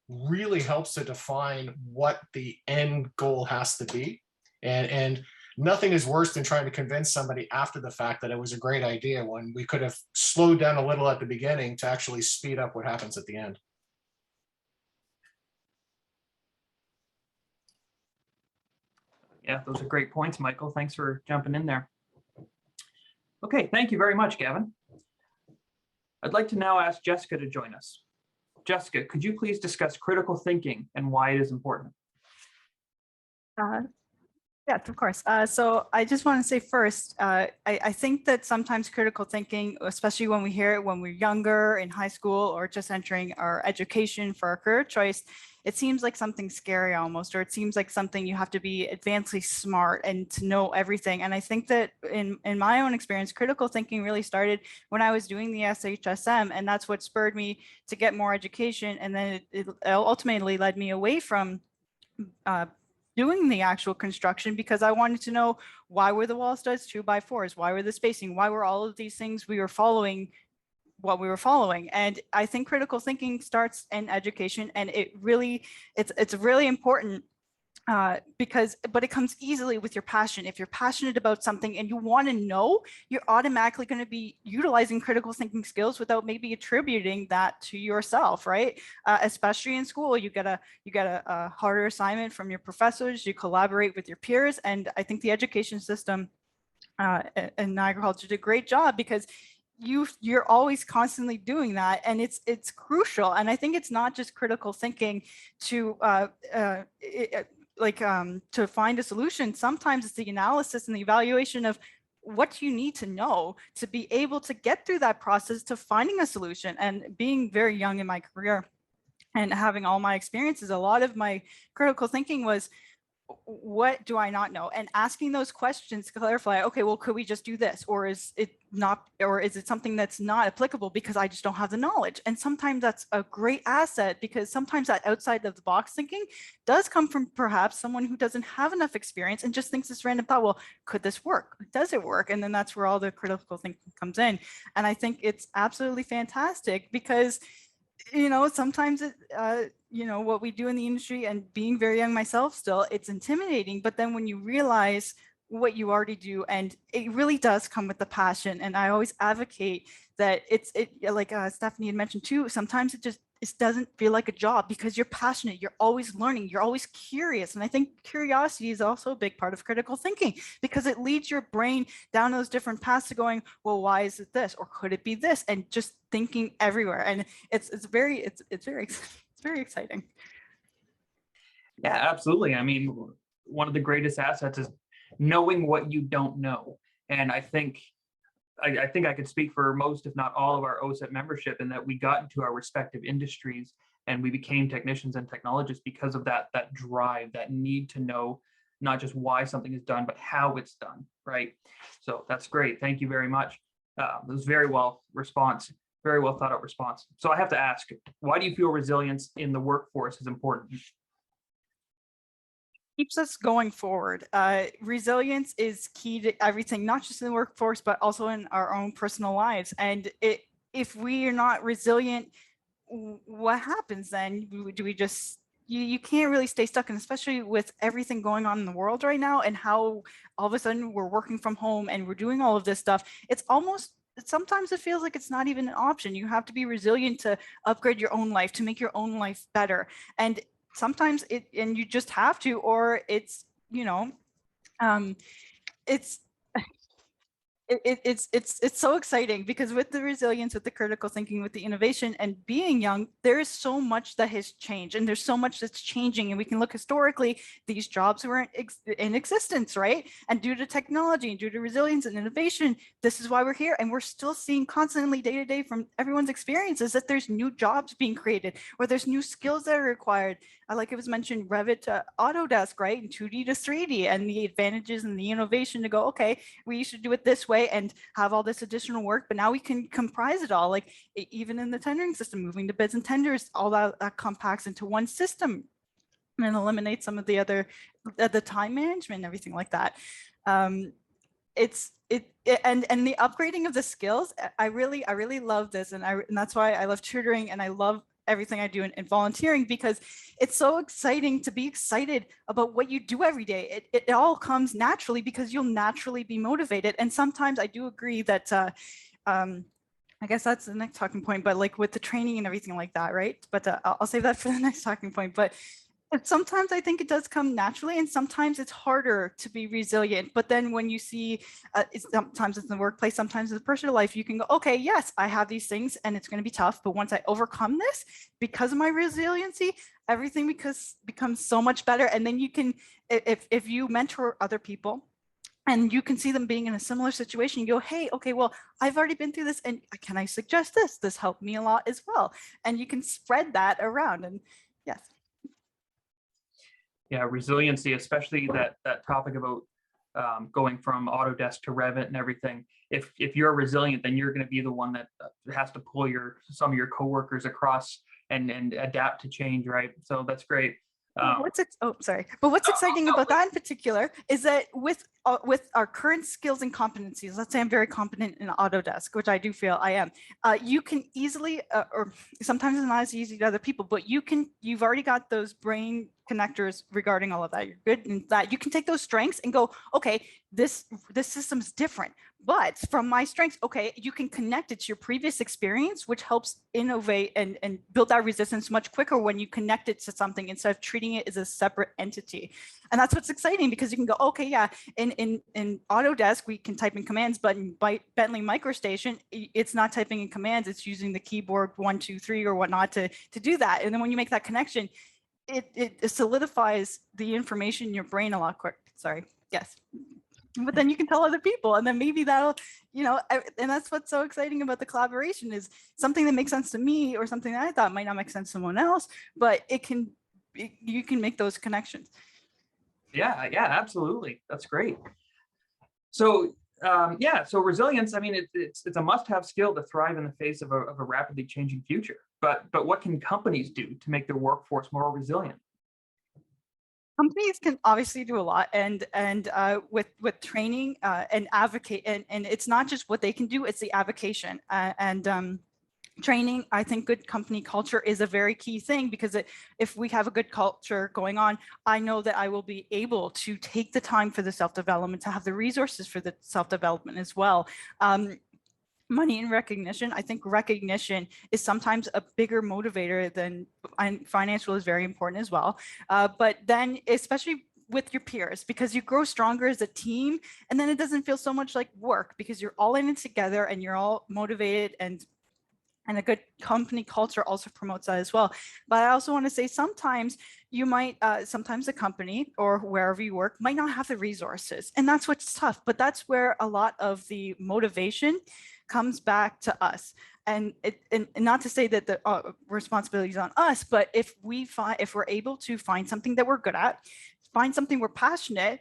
really helps to define what the end goal has to be. And nothing is worse than trying to convince somebody after the fact that it was a great idea when we could have slowed down a little at the beginning to actually speed up what happens at the end. Yeah, those are great points, Michael. Thanks for jumping in there. Okay, thank you very much, Gavin. I'd like to now ask Jessica to join us. Jessica, could you please discuss critical thinking and why it is important? Yes, of course. So I just want to say first, I think that sometimes critical thinking, especially when we hear it when we're younger in high school or just entering our education for our career choice, it seems like something scary almost, or it seems like something you have to be advancedly smart and to know everything. And I think that in my own experience, critical thinking really started when I was doing the SHSM, and that's what spurred me to get more education. And then it ultimately led me away from doing the actual construction because I wanted to know why were the wall studs 2x4s, why were the spacing, why were all of these things we were following what we were following. And I think critical thinking starts in education, and it's really important but it comes easily with your passion. If you're passionate about something and you want to know, you're automatically going to be utilizing critical thinking skills without maybe attributing that to yourself, right? Especially in school, you get a harder assignment from your professors, you collaborate with your peers, and I think the education system in Niagara Falls did a great job because you're always constantly doing that, and it's crucial. And I think it's not just critical thinking to to find a solution. Sometimes it's the analysis and the evaluation of what you need to know to be able to get through that process to finding a solution. And being very young in my career and having all my experiences, a lot of my critical thinking was, what do I not know? And asking those questions to clarify, okay, well, could we just do this? Or is it not, or is it something that's not applicable because I just don't have the knowledge? And sometimes that's a great asset because sometimes that outside of the box thinking does come from perhaps someone who doesn't have enough experience and just thinks this random thought, well, could this work? Does it work? And then that's where all the critical thinking comes in. And I think it's absolutely fantastic because sometimes what we do in the industry, and being very young myself still, it's intimidating. But then when you realize what you already do, and it really does come with the passion. And I always advocate that like Stephanie had mentioned too, sometimes it doesn't feel like a job because you're passionate, you're always learning, you're always curious. And I think curiosity is also a big part of critical thinking because it leads your brain down those different paths to going, well, why is it this? Or could it be this? And just thinking everywhere. And it's very exciting. Yeah, absolutely. I mean, one of the greatest assets is knowing what you don't know. And I think I could speak for most, if not all, of our OSET membership, in that we got into our respective industries and we became technicians and technologists because of that drive, that need to know not just why something is done, but how it's done, right? So that's great. Thank you very much. It was very well thought out response. So I have to ask, why do you feel resilience in the workforce is important? Keeps us going forward. Resilience is key to everything, not just in the workforce, but also in our own personal lives. And if we are not resilient, what happens then? Do we just, you can't really stay stuck, and especially with everything going on in the world right now and how all of a sudden we're working from home and we're doing all of this stuff, it's almost sometimes it feels like it's not even an option. You have to be resilient to upgrade your own life, to make your own life better. And sometimes and you just have to, or it's, it's it's so exciting, because with the resilience, with the critical thinking, with the innovation, and being young, there is so much that has changed, and there's so much that's changing. And we can look historically, these jobs weren't in existence, right? And due to technology and due to resilience and innovation, this is why we're here. And we're still seeing constantly day to day from everyone's experiences that there's new jobs being created, or there's new skills that are required. Like it was mentioned, Revit to Autodesk, right? And 2D to 3D, and the advantages and the innovation to go, okay, we used to do it this way and have all this additional work, but now we can comprise it all. Like even in the tendering system, moving to bids and tenders, all that compacts into one system and eliminates some of the other, the time management and everything like that. And the upgrading of the skills, I really love this, and that's why I love tutoring, and I love everything I do in volunteering, because it's so exciting to be excited about what you do every day. It all comes naturally, because you'll naturally be motivated. And sometimes I do agree that I guess that's the next talking point, but like with the training and everything like that, right? But I'll save that for the next talking point. But sometimes I think it does come naturally, and sometimes it's harder to be resilient. But then when you see, sometimes it's in the workplace, sometimes in the personal life, you can go, okay, yes, I have these things and it's going to be tough. But once I overcome this, because of my resiliency, everything becomes so much better. And then you can, if you mentor other people, and you can see them being in a similar situation, you go, hey, okay, well, I've already been through this, and can I suggest this? This helped me a lot as well. And you can spread that around. And yes. Yeah, resiliency, especially that topic about going from Autodesk to Revit and everything. If you're resilient, then you're going to be the one that has to pull some of your coworkers across and adapt to change, right? So that's great. What's exciting about that in particular is that with our current skills and competencies, let's say I'm very competent in Autodesk, which I do feel I am, you can easily, or sometimes it's not as easy to other people, but you've already got those brain connectors regarding all of that. You're good in that. You can take those strengths and go, okay, this system's different, but from my strengths, okay, you can connect it to your previous experience, which helps innovate and build that resistance much quicker when you connect it to something instead of treating it as a separate entity. And that's what's exciting, because you can go, okay, yeah, in Autodesk, we can type in commands, but in Bentley MicroStation, it's not typing in commands, it's using the keyboard 1, 2, 3 or whatnot to do that. And then when you make that connection, it solidifies the information in your brain a lot quicker. Sorry, yes. But then you can tell other people, and then maybe that'll, and that's what's so exciting about the collaboration, is something that makes sense to me or something that I thought might not make sense to someone else, but you can make those connections. Yeah, absolutely. That's great. So so resilience, I mean, it's a must-have skill to thrive in the face of a rapidly changing future. But what can companies do to make their workforce more resilient? Companies can obviously do a lot, and with training and advocate, and it's not just what they can do, it's the advocation and training. I think good company culture is a very key thing, because if we have a good culture going on, I know that I will be able to take the time for the self-development, to have the resources for the self-development as well. Money and recognition. I think recognition is sometimes a bigger motivator than, financial is very important as well. But then especially with your peers, because you grow stronger as a team, and then it doesn't feel so much like work, because you're all in it together and you're all motivated, and a good company culture also promotes that as well. But I also want to say, sometimes you might, sometimes a company or wherever you work might not have the resources, and that's what's tough. But that's where a lot of the motivation comes back to us. And not to say that the responsibility is on us, but if we're able to find something that we're good at, find something we're passionate,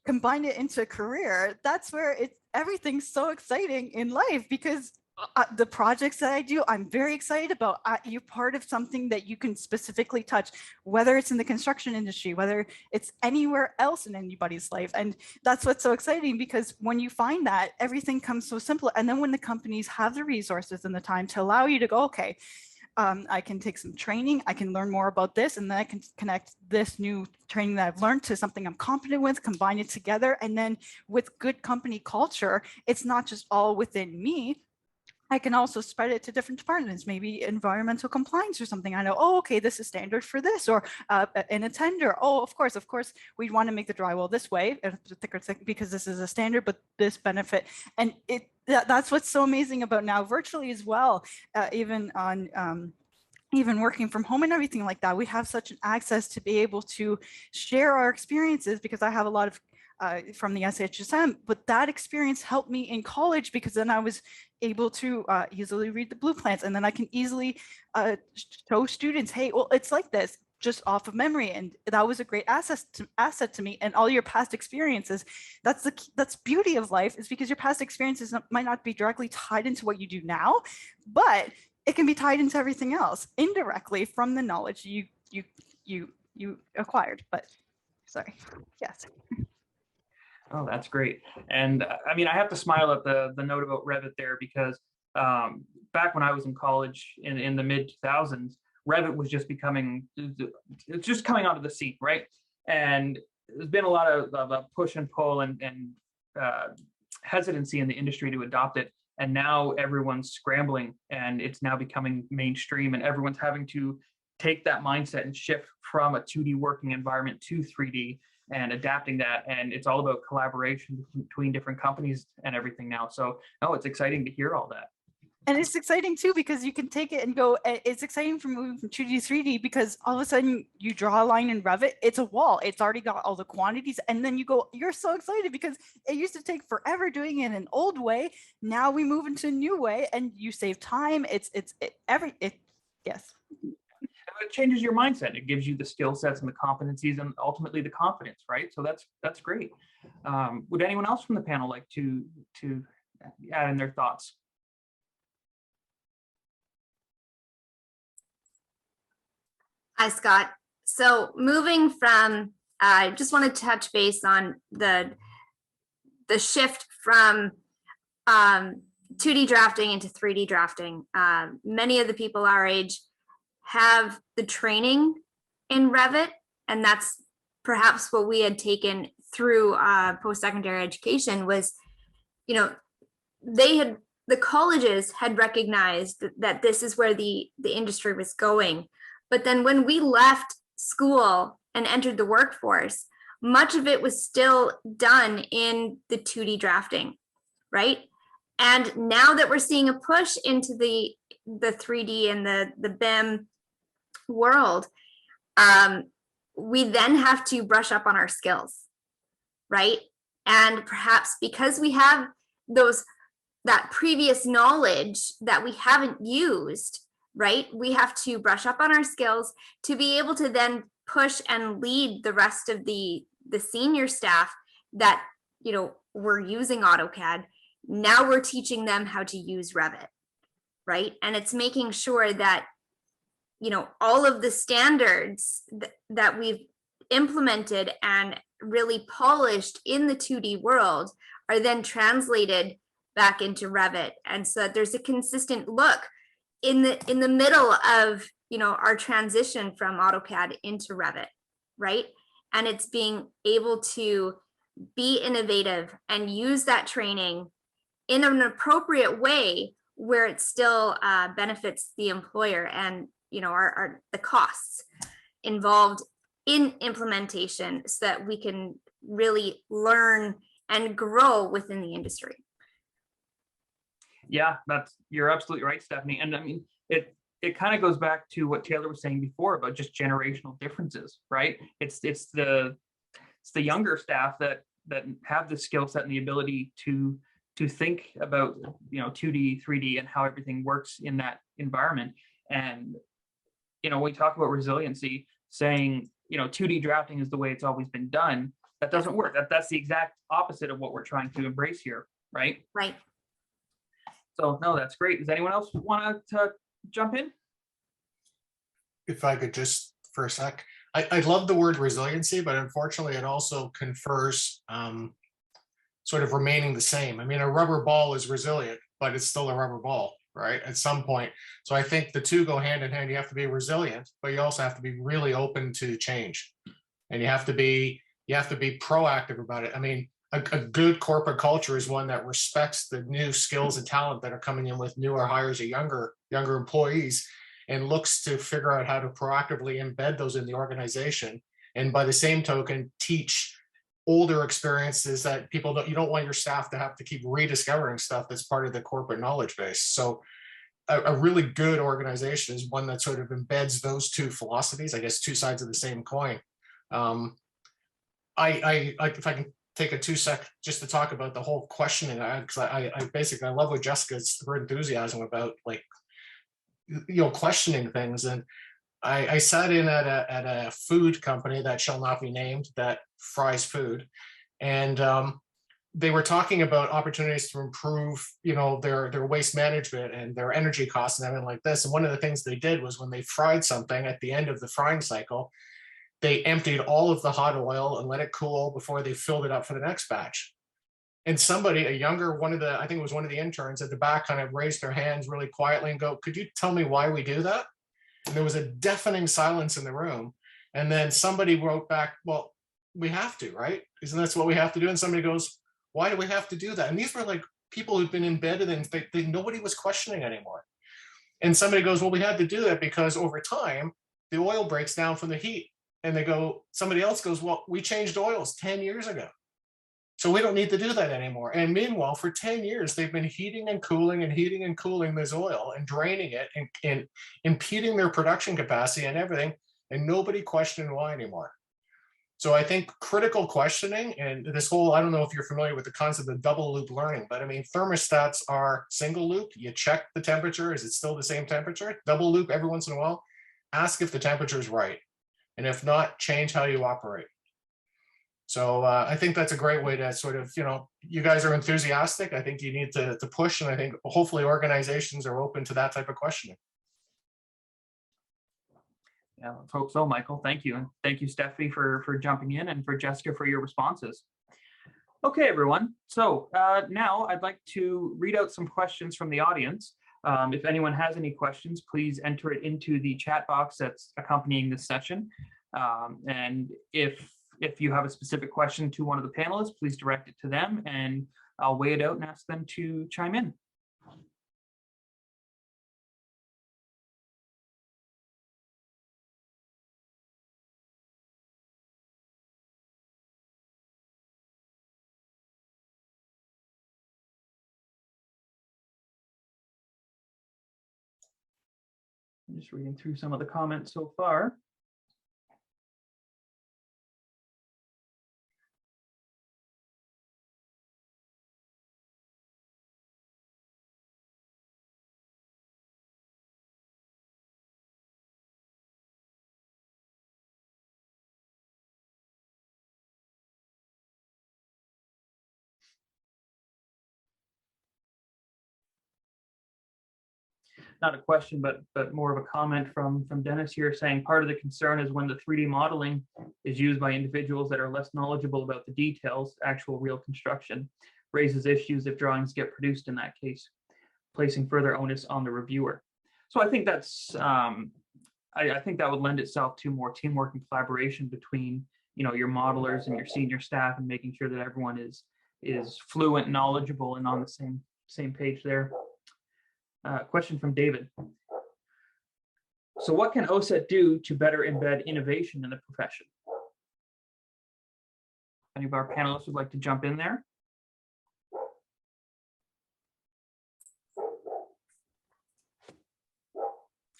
combine it into a career, that's where everything's so exciting in life, because the projects that I do, I'm very excited about. You're part of something that you can specifically touch, whether it's in the construction industry, whether it's anywhere else in anybody's life. And that's what's so exciting, because when you find that, everything comes so simple. And then when the companies have the resources and the time to allow you to go, okay, I can take some training, I can learn more about this, and then I can connect this new training that I've learned to something I'm confident with, combine it together. And then with good company culture, it's not just all within me, I can also spread it to different departments, maybe environmental compliance or something. I know, oh, okay, this is standard for this, or in a tender. Oh, of course, we'd want to make the drywall this way, thicker because this is a standard, but this benefit. And that's what's so amazing about now virtually as well, even on even working from home and everything like that. We have such an access to be able to share our experiences, because I have a lot of from the SHSM, but that experience helped me in college, because then I was able to easily read the blueprints, and then I can easily show students, hey, well, it's like this, just off of memory. And that was a great asset to me. And all your past experiences, that's beauty of life, is because your past experiences might not be directly tied into what you do now, but it can be tied into everything else indirectly from the knowledge you acquired. But sorry, yes. Oh, that's great. And I mean, I have to smile at the note about Revit there, because back when I was in college in the mid 2000s, Revit was just it's just coming onto the scene, right? And there's been a lot of push and pull and hesitancy in the industry to adopt it. And now everyone's scrambling, and it's now becoming mainstream, and everyone's having to take that mindset and shift from a 2D working environment to 3D and adapting that. And it's all about collaboration between different companies and everything now. So no, it's exciting to hear all that. And it's exciting too, because you can take it and go, it's exciting for moving from 2D to 3D, because all of a sudden you draw a line in Revit, it's a wall, it's already got all the quantities, and then you go, you're so excited because it used to take forever doing it in an old way. Now we move into a new way and you save time. Yes. It changes your mindset. It gives you the skill sets and the competencies and ultimately the confidence, right? So that's great. Would anyone else from the panel like to add in their thoughts? Hi, Scott. So moving from, I just want to touch base on the shift from 2D drafting into 3D drafting. Many of the people our age have the training in Revit, and that's perhaps what we had taken through post-secondary education was, the colleges had recognized that this is where the industry was going. But then when we left school and entered the workforce, much of it was still done in the 2D drafting, right? And now that we're seeing a push into the 3D and the BIM world, we then have to brush up on our skills, right? And perhaps because we have that previous knowledge that we haven't used, right? We have to brush up on our skills to be able to then push and lead the rest of the senior staff that, we're using AutoCAD. Now we're teaching them how to use Revit, right? And it's making sure that, all of the standards that we've implemented and really polished in the 2D world are then translated back into Revit. And so there's a consistent look in the middle of our transition from AutoCAD into Revit, right? And it's being able to be innovative and use that training in an appropriate way where it still benefits the employer and the costs involved in implementation, so that we can really learn and grow within the industry. Yeah, you're absolutely right, Stephanie. And I mean, it kind of goes back to what Taylor was saying before about just generational differences, right? It's the younger staff that have the skill set and the ability to think about 2D, 3D, and how everything works in that environment. And we talk about resiliency, saying 2D drafting is the way it's always been done. That doesn't work. That's the exact opposite of what we're trying to embrace here, right? Right. So no, that's great. Does anyone else want to jump in? If I could just for a sec, I love the word resiliency, but unfortunately it also confers sort of remaining the same. I mean, a rubber ball is resilient, but it's still a rubber ball, right? At some point. So I think the two go hand in hand. You have to be resilient, but you also have to be really open to change. And you have to be proactive about it. I mean, a good corporate culture is one that respects the new skills and talent that are coming in with newer hires or younger employees, and looks to figure out how to proactively embed those in the organization. And by the same token, teach older experiences that people don't, you don't want your staff to have to keep rediscovering stuff that's part of the corporate knowledge base. So a really good organization is one that sort of embeds those two philosophies, I guess, two sides of the same coin. If I can take a 2 sec just to talk about the whole questioning, because I basically, I love what Jessica's, her enthusiasm about, like, questioning things. And I sat in at a food company that shall not be named that fries food, and they were talking about opportunities to improve, their waste management and their energy costs and everything like this. And one of the things they did was when they fried something at the end of the frying cycle, they emptied all of the hot oil and let it cool before they filled it up for the next batch. And somebody, a younger, I think it was one of the interns at the back, kind of raised their hands really quietly and go, "Could you tell me why we do that?" And there was a deafening silence in the room. And then somebody wrote back, "Well, we have to, right? Isn't that what we have to do?" And somebody goes, "Why do we have to do that?" And these were like people who've been embedded and nobody was questioning anymore. And somebody goes, "Well, we had to do that because over time, the oil breaks down from the heat." And somebody else goes, "Well, we changed oils 10 years ago. So we don't need to do that anymore." And meanwhile, for 10 years, they've been heating and cooling this oil and draining it and impeding their production capacity and everything. And nobody questioned why anymore. So I think critical questioning and this whole, I don't know if you're familiar with the concept of double loop learning, but I mean, thermostats are single loop. You check the temperature. Is it still the same temperature? Double loop every once in a while. Ask if the temperature is right. And if not, change how you operate. So I think that's a great way to sort of, you guys are enthusiastic. I think you need to push, and I think hopefully organizations are open to that type of questioning. Yeah, let's hope so, Michael. Thank you. And thank you, Steffi, for jumping in, and for Jessica for your responses. Okay, everyone. So now I'd like to read out some questions from the audience. If anyone has any questions, please enter it into the chat box that's accompanying this session. And if you have a specific question to one of the panelists, please direct it to them, and I'll weigh it out and ask them to chime in. I'm just reading through some of the comments so far. Not a question, but more of a comment from Dennis here, saying part of the concern is when the 3D modeling is used by individuals that are less knowledgeable about the details, actual real construction, raises issues if drawings get produced in that case, placing further onus on the reviewer. So I think that's, I think that would lend itself to more teamwork and collaboration between, your modelers and your senior staff, and making sure that everyone is fluent, knowledgeable, and on the same page there. Question from David. So what can OSET do to better embed innovation in the profession? Any of our panelists would like to jump in there?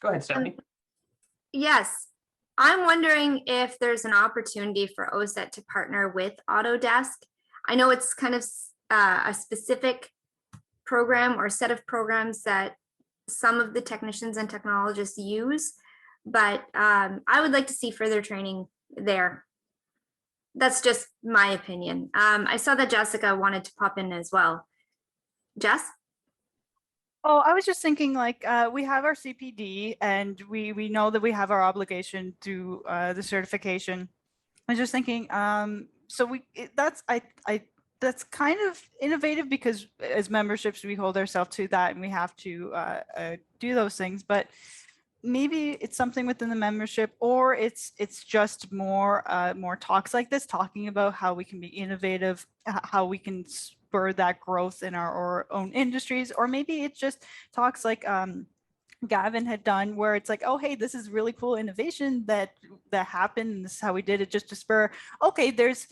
Go ahead, Stephanie. Yes, I'm wondering if there's an opportunity for OSET to partner with Autodesk. I know it's kind of a specific program or set of programs that some of the technicians and technologists use, but I would like to see further training there. That's just my opinion. I saw that Jessica wanted to pop in as well. Jess? Oh, I was just thinking, like, we have our CPD, and we know that we have our obligation to the certification. I was just thinking, that's kind of innovative, because as memberships we hold ourselves to that, and we have to do those things. But maybe it's something within the membership, or it's just more more talks like this, talking about how we can be innovative, how we can spur that growth in our own industries, or maybe it's just talks like Gavin had done, where it's like, oh, hey, this is really cool innovation that happened, and this is how we did it, just to spur, okay, there's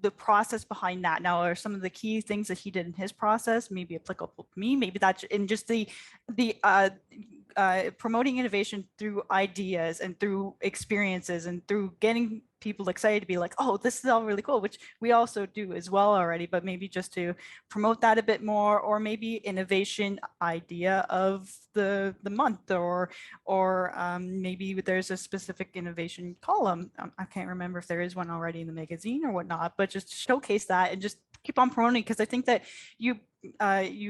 the process behind that. Now, are some of the key things that he did in his process maybe applicable to me? Maybe that's in just the promoting innovation through ideas and through experiences and through getting people excited to be like, oh, this is all really cool, which we also do as well already, but maybe just to promote that a bit more, or maybe innovation idea of the month, or maybe there's a specific innovation column. I can't remember if there is one already in the magazine or whatnot, but just showcase that and just keep on promoting, because I think that you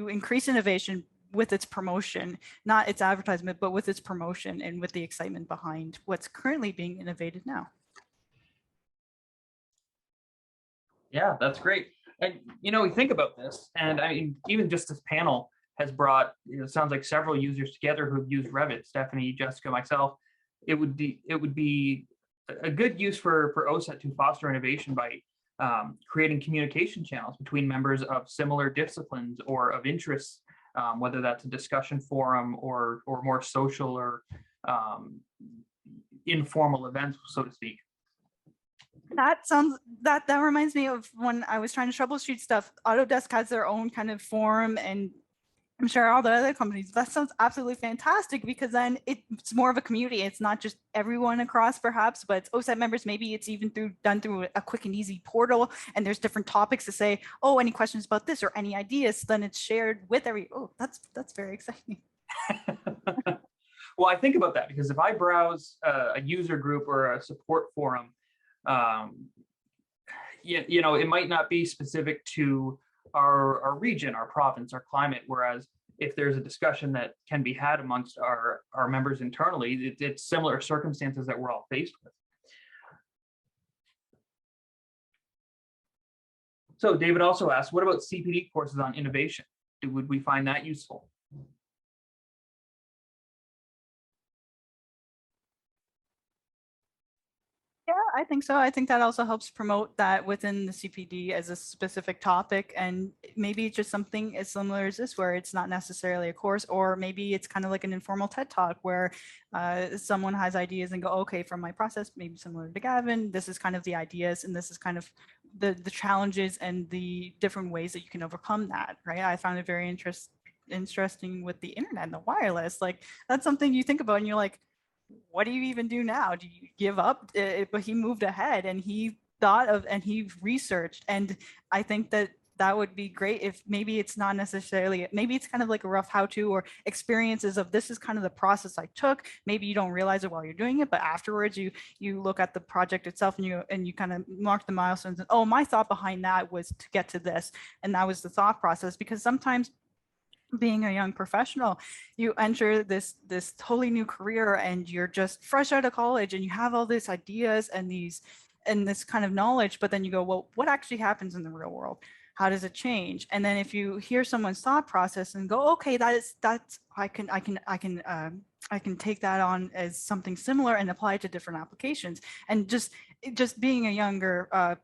increase innovation with its promotion, not its advertisement, but with its promotion and with the excitement behind what's currently being innovated now. Yeah, that's great. And, we think about this, and I mean, even just this panel has brought, it sounds like several users together who have used Revit, Stephanie, Jessica, myself. It would be a good use for OSET to foster innovation by creating communication channels between members of similar disciplines or of interests, whether that's a discussion forum or more social or informal events, so to speak. That reminds me of when I was trying to troubleshoot stuff. Autodesk has their own kind of forum, and I'm sure all the other companies. That sounds absolutely fantastic, because then it's more of a community. It's not just everyone across, perhaps, but it's OSET members. Maybe it's even done through a quick and easy portal, and there's different topics to say, oh, any questions about this or any ideas, then it's shared with oh, that's very exciting. Well, I think about that because if I browse a user group or a support forum, it might not be specific to our region, our province, our climate. Whereas if there's a discussion that can be had amongst our members internally, it's similar circumstances that we're all faced with. So David also asked, what about CPD courses on innovation? Would we find that useful? Yeah, I think so. I think that also helps promote that within the CPD as a specific topic, and maybe just something as similar as this, where it's not necessarily a course, or maybe it's kind of like an informal TED Talk where someone has ideas and go, okay, from my process, maybe similar to Gavin, this is kind of the ideas, and this is kind of the challenges and the different ways that you can overcome that, right? I found it very interesting with the internet and the wireless. Like, that's something you think about and you're like, what do you even do now? Do you give up? But he moved ahead and he thought of, and he researched. And I think that would be great if maybe it's not necessarily, maybe it's kind of like a rough how-to or experiences of, this is kind of the process I took. Maybe you don't realize it while you're doing it, but afterwards you look at the project itself and you kind of mark the milestones and, oh, my thought behind that was to get to this. And that was the thought process. Because sometimes, being a young professional, you enter this totally new career and you're just fresh out of college and you have all these ideas and this kind of knowledge, but then you go, well, what actually happens in the real world? How does it change? And then if you hear someone's thought process and go, okay, that's I can take that on as something similar and apply it to different applications. And just being a younger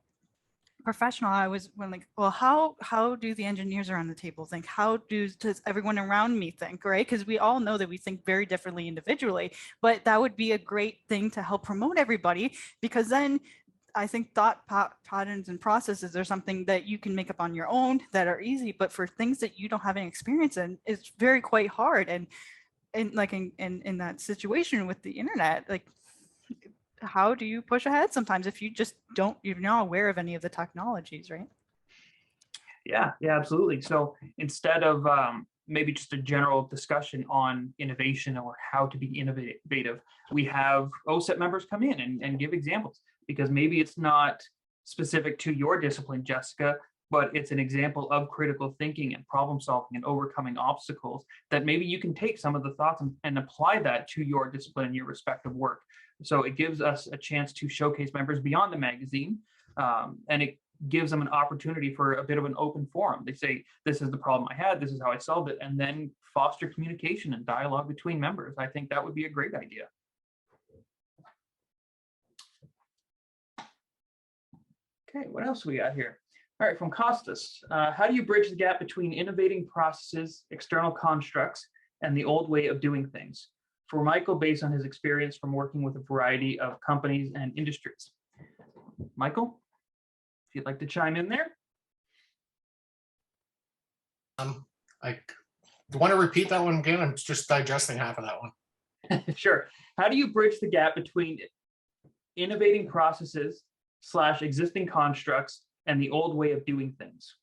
professional, I was like, well, how do the engineers around the table think? How does everyone around me think, right? Because we all know that we think very differently individually, but that would be a great thing to help promote everybody, because then I think thought patterns and processes are something that you can make up on your own that are easy, but for things that you don't have any experience in, it's very quite hard. And like in that situation with the internet, like, how do you push ahead sometimes if you're not aware of any of the technologies, right? Yeah, absolutely. So instead of maybe just a general discussion on innovation or how to be innovative, we have OSET members come in and give examples, because maybe it's not specific to your discipline, Jessica, but it's an example of critical thinking and problem solving and overcoming obstacles that maybe you can take some of the thoughts and apply that to your discipline and your respective work. So it gives us a chance to showcase members beyond the magazine, and it gives them an opportunity for a bit of an open forum. They say, this is the problem I had, this is how I solved it, and then foster communication and dialogue between members. I think that would be a great idea. Okay, what else we got here? All right, from Costas, how do you bridge the gap between innovating processes, external constructs, and the old way of doing things? For Michael, based on his experience from working with a variety of companies and industries. Michael, if you'd like to chime in there. I want to repeat that one again. I'm just digesting half of that one. Sure. How do you bridge the gap between innovating processes / existing constructs and the old way of doing things?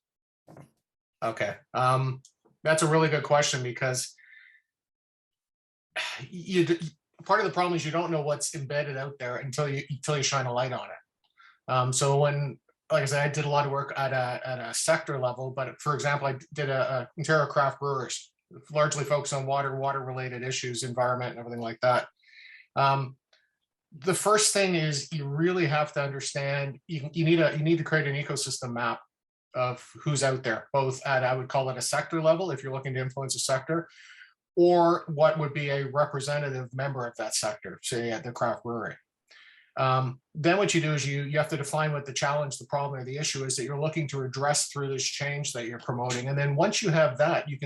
Okay. That's a really good question, because part of the problem is you don't know what's embedded out there until you shine a light on it. So when, like I said, I did a lot of work at a sector level, but for example, I did a Ontario Craft Brewers, largely focused on water related issues, environment, and everything like that. The first thing is you really have to understand, you need to create an ecosystem map of who's out there, both at, I would call it a sector level, if you're looking to influence a sector, or what would be a representative member of that sector, say at the craft brewery. Then what you do is you have to define what the challenge, the problem, or the issue is that you're looking to address through this change that you're promoting. And then once you have that, you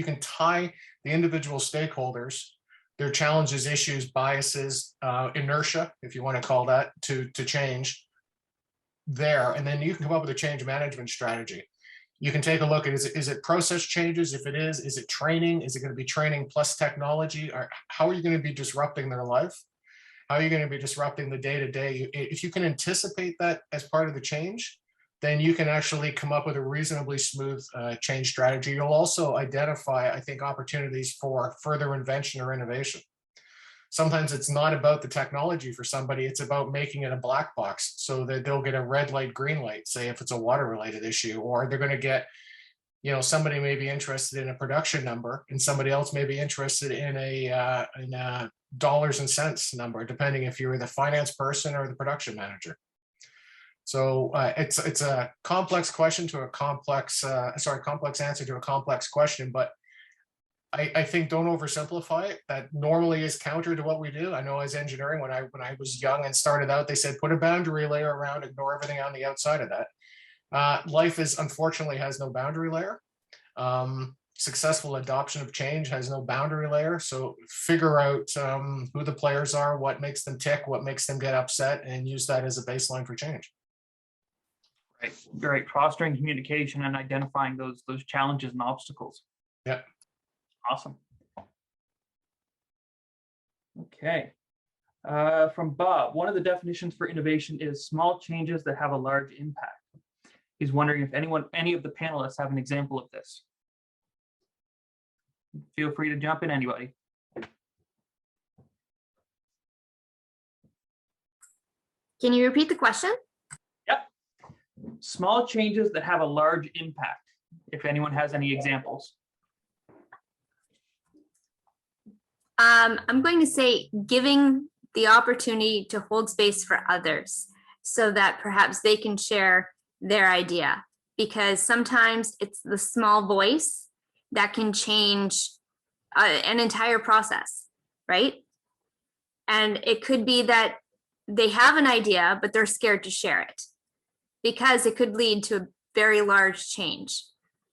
can tie the individual stakeholders, their challenges, issues, biases, inertia, if you want to call that, to change there. And then you can come up with a change management strategy. You can take a look at, is it process changes? If it is it training? Is it going to be training plus technology? Or how are you going to be disrupting their life? How are you going to be disrupting the day-to-day? If you can anticipate that as part of the change, then you can actually come up with a reasonably smooth change strategy. You'll also identify, I think, opportunities for further invention or innovation. Sometimes it's not about the technology for somebody, it's about making it a black box so that they'll get a red light, green light, say if it's a water related issue, or they're going to get, somebody may be interested in a production number and somebody else may be interested in a dollars and cents number, depending if you're the finance person or the production manager. So it's a complex question to a complex, complex answer to a complex question, but I think don't oversimplify it. That normally is counter to what we do. I know as engineering, when I was young and started out, they said, put a boundary layer around, ignore everything on the outside of that. Life unfortunately has no boundary layer. Successful adoption of change has no boundary layer. So figure out who the players are, what makes them tick, what makes them get upset, and use that as a baseline for change. Right. Fostering communication and identifying those challenges and obstacles. Yep. Awesome. Okay. From Bob, one of the definitions for innovation is small changes that have a large impact. He's wondering if any of the panelists have an example of this. Feel free to jump in, anybody. Can you repeat the question? Yep. Small changes that have a large impact, if anyone has any examples. I'm going to say giving the opportunity to hold space for others so that perhaps they can share their idea, because sometimes it's the small voice that can change an entire process, right? And it could be that they have an idea, but they're scared to share it because it could lead to a very large change.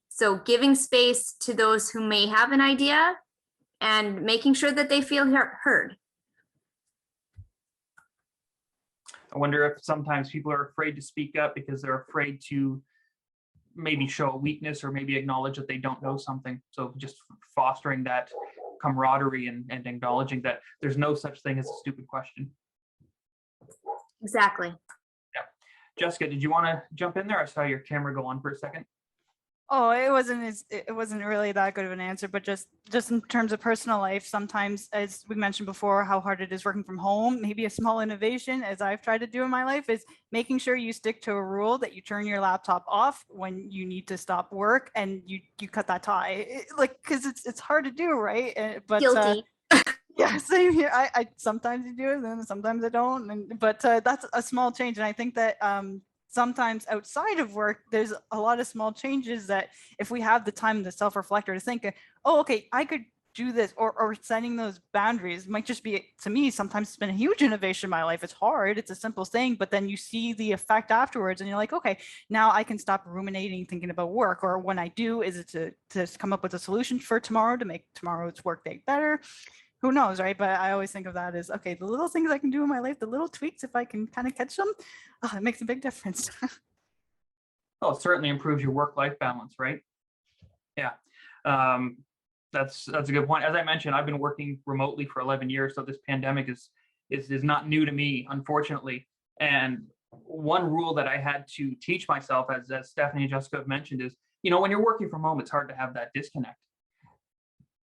So giving space to those who may have an idea and making sure that they feel heard. I wonder if sometimes people are afraid to speak up because they're afraid to maybe show a weakness or maybe acknowledge that they don't know something. So just fostering that camaraderie and acknowledging that there's no such thing as a stupid question. Exactly. Yeah. Jessica, did you want to jump in there? I saw your camera go on for a second. Oh, it wasn't really that good of an answer, but just in terms of personal life, sometimes, as we mentioned before, how hard it is working from home. Maybe a small innovation, as I've tried to do in my life, is making sure you stick to a rule that you turn your laptop off when you need to stop work and you cut that tie. Because it's hard to do, right? But guilty. Yeah, same here. I sometimes do it, and sometimes I don't. But that's a small change, and I think that sometimes outside of work, there's a lot of small changes that if we have the time to self-reflect or to think, oh, okay, I could do this, or setting those boundaries might just be, to me, sometimes it's been a huge innovation in my life. It's hard, it's a simple thing, but then you see the effect afterwards and you're like, okay, now I can stop ruminating, thinking about work, or when I do, is it to come up with a solution for tomorrow to make tomorrow's work day better? Who knows, right? But I always think of that as, okay, the little things I can do in my life, the little tweaks, if I can kind of catch them, it makes a big difference. Well, it certainly improves your work-life balance, right? Yeah. That's a good point. As I mentioned, I've been working remotely for 11 years, so this pandemic is not new to me, unfortunately. And one rule that I had to teach myself, as Stephanie and Jessica have mentioned, is, when you're working from home, it's hard to have that disconnect.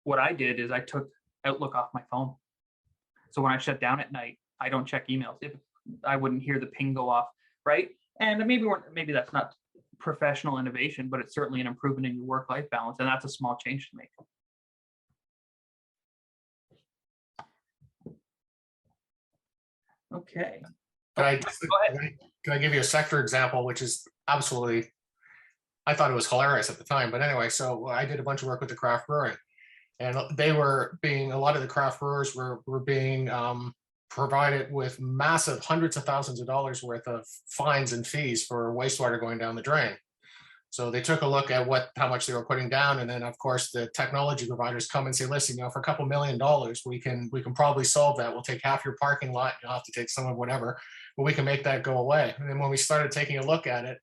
What I did is I took Outlook off my phone. So when I shut down at night, I don't check emails. If I wouldn't hear the ping go off, right? And maybe that's not professional innovation, but it's certainly an improvement in your work-life balance, and that's a small change to make. Okay. Can I, Go ahead. can I give you a sector example, which is absolutely, I thought it was hilarious at the time. But anyway, so I did a bunch of work with the craft brewery, and a lot of the craft brewers were being provided with massive hundreds of thousands of dollars worth of fines and fees for wastewater going down the drain. So they took a look at how much they were putting down, and then of course the technology providers come and say, listen, for a couple $1 million, we can probably solve that. We'll take half your parking lot, you'll have to take some of whatever, but we can make that go away. And then when we started taking a look at it,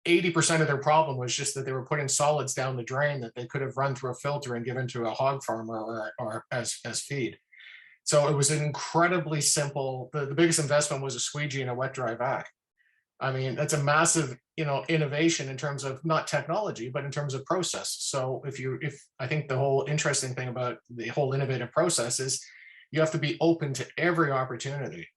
80% of their problem was just that they were putting solids down the drain that they could have run through a filter and given to a hog farmer or as feed. So it was an incredibly simple, the biggest investment was a squeegee and a wet dry vac. I mean, that's a massive, innovation in terms of not technology, but in terms of process. So if I think the whole interesting thing about the whole innovative process is you have to be open to every opportunity.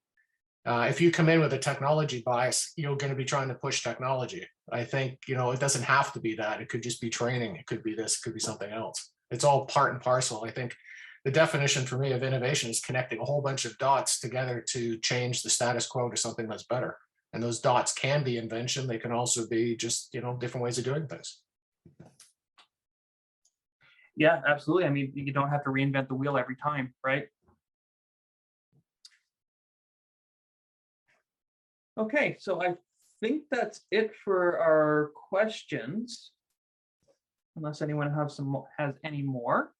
If you come in with a technology bias, you're going to be trying to push technology. I think, it doesn't have to be that. It could just be training. It could be this, it could be something else. It's all part and parcel. I think the definition for me of innovation is connecting a whole bunch of dots together to change the status quo to something that's better. And those dots can be invention. They can also be just, different ways of doing things. Yeah, absolutely. I mean, you don't have to reinvent the wheel every time, right? Okay, so I think that's it for our questions, unless anyone has any more.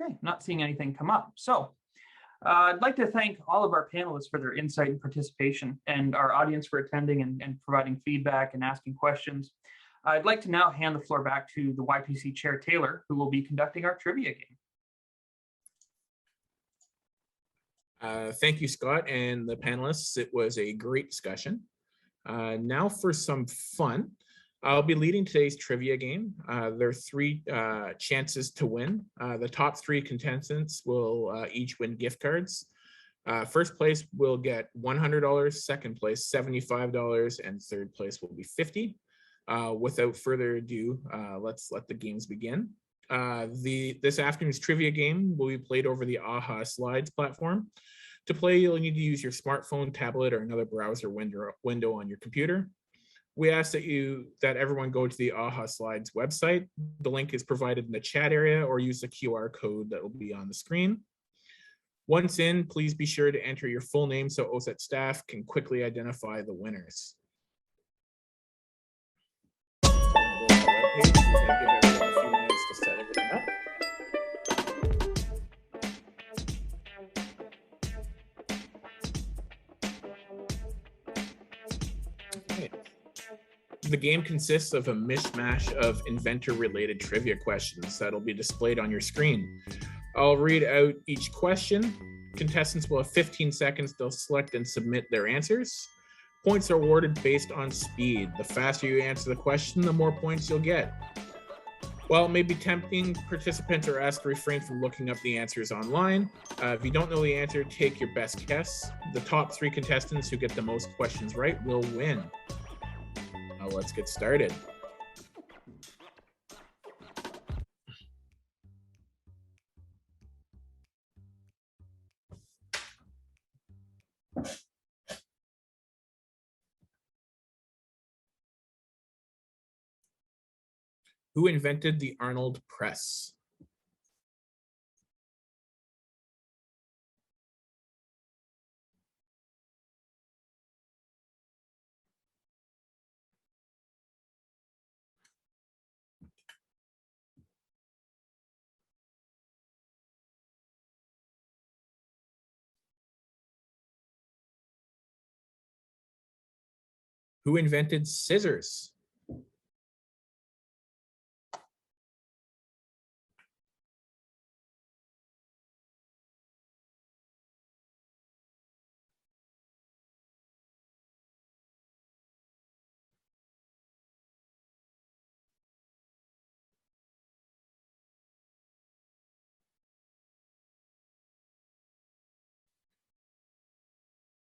Okay, not seeing anything come up. So I'd like to thank all of our panelists for their insight and participation, and our audience for attending and providing feedback and asking questions. I'd like to now hand the floor back to the YPC Chair Taylor, who will be conducting our trivia game. Thank you, Scott, and the panelists. It was a great discussion. Now for some fun. I'll be leading today's trivia game. There are 3 chances to win. The top 3 contestants will each win gift cards. First place will get $100, second place $75, and third place will be $50. Without further ado, let's let the games begin. This afternoon's trivia game will be played over the AHA Slides platform. To play, you'll need to use your smartphone, tablet, or another browser window on your computer. We ask that everyone go to the AHA Slides website. The link is provided in the chat area, or use the QR code that will be on the screen. Once in, please be sure to enter your full name so OSET staff can quickly identify the winners. We're going to give everyone a few minutes to set everything up. Okay. The game consists of a mishmash of inventor-related trivia questions that'll be displayed on your screen. I'll read out each question. Contestants will have 15 seconds. They'll select and submit their answers. Points are awarded based on speed. The faster you answer the question, the more points you'll get. While it may be tempting, participants are asked to refrain from looking up the answers online. If you don't know the answer, take your best guess. The top 3 contestants who get the most questions right will win. Now let's get started. Who invented the Arnold press? Who invented scissors?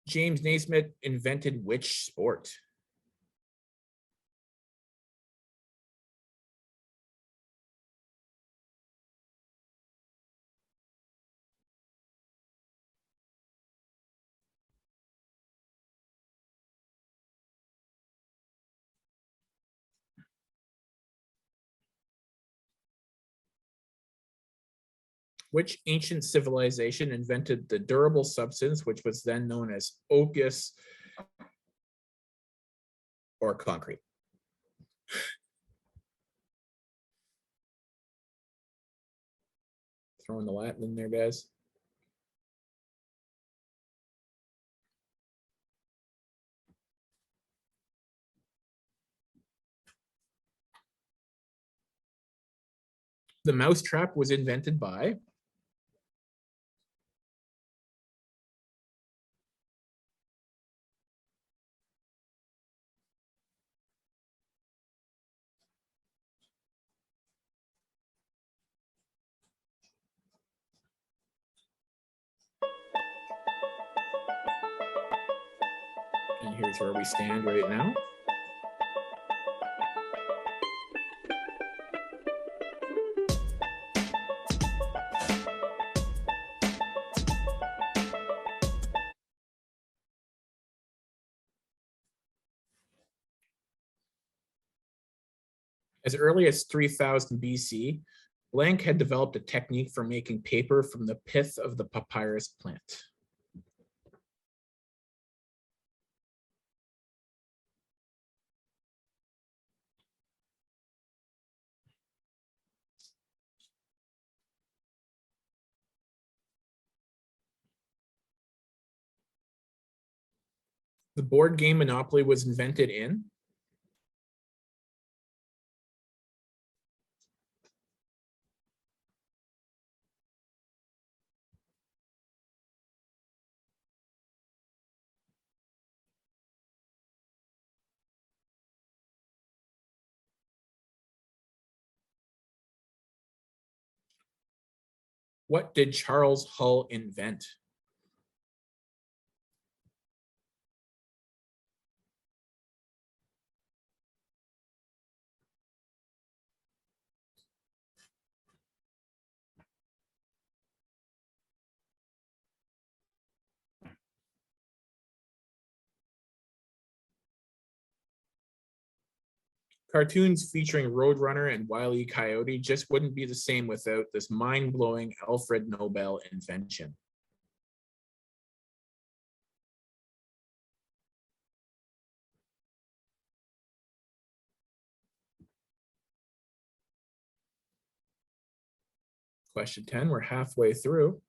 James Naismith invented which sport? Which ancient civilization invented the durable substance which was then known as opus or concrete? Throwing the Latin in there, guys. The mousetrap was invented by? And here's where we stand right now. As early as 3000 BC, Blank had developed a technique for making paper from the pith of the papyrus plant. The board game Monopoly was invented in? What did Charles Hull invent? Cartoons featuring Roadrunner and Wile E. Coyote just wouldn't be the same without this mind-blowing Alfred Nobel invention. Question 10, we're halfway through.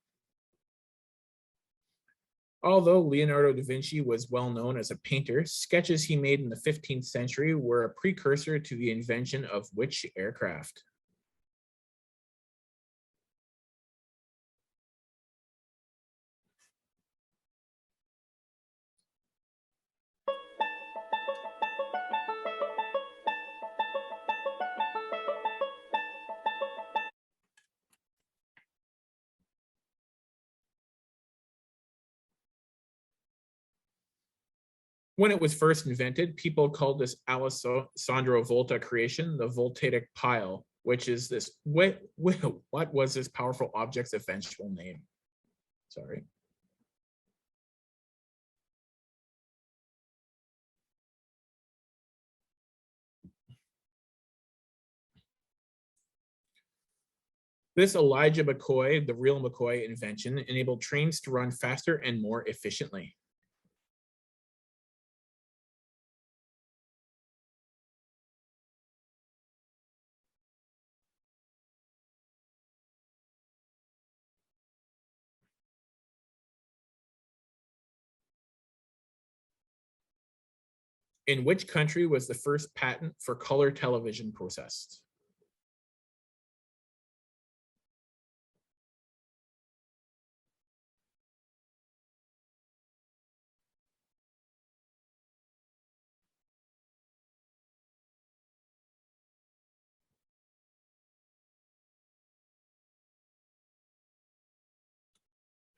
Although Leonardo da Vinci was well known as a painter, sketches he made in the 15th century were a precursor to the invention of which aircraft? When it was first invented, people called this Alessandro Volta creation the voltaic pile, which is this, what was this powerful object's eventual name? Sorry. This Elijah McCoy, the real McCoy invention, enabled trains to run faster and more efficiently. In which country was the first patent for color television processed?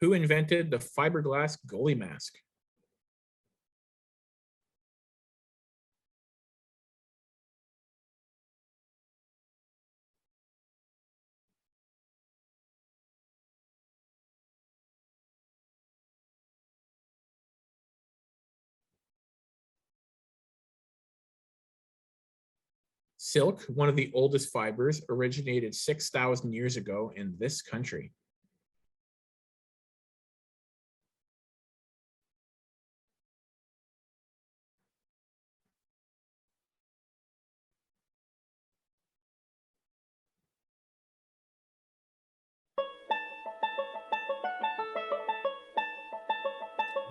Who invented the fiberglass goalie mask? Silk, one of the oldest fibers, originated 6,000 years ago in this country.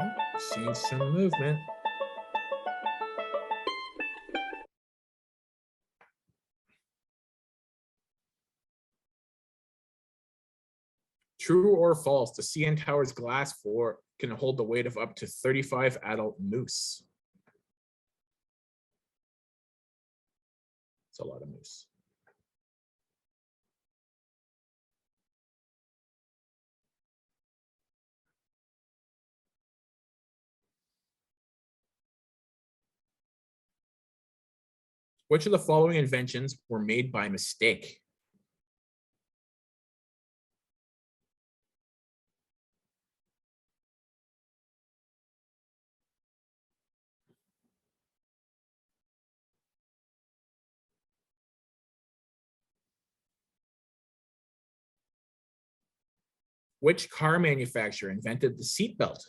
Oh, seeing some movement. True or false, the CN Tower's glass floor can hold the weight of up to 35 adult moose. It's a lot of moose. Which of the following inventions were made by mistake? Which car manufacturer invented the seatbelt?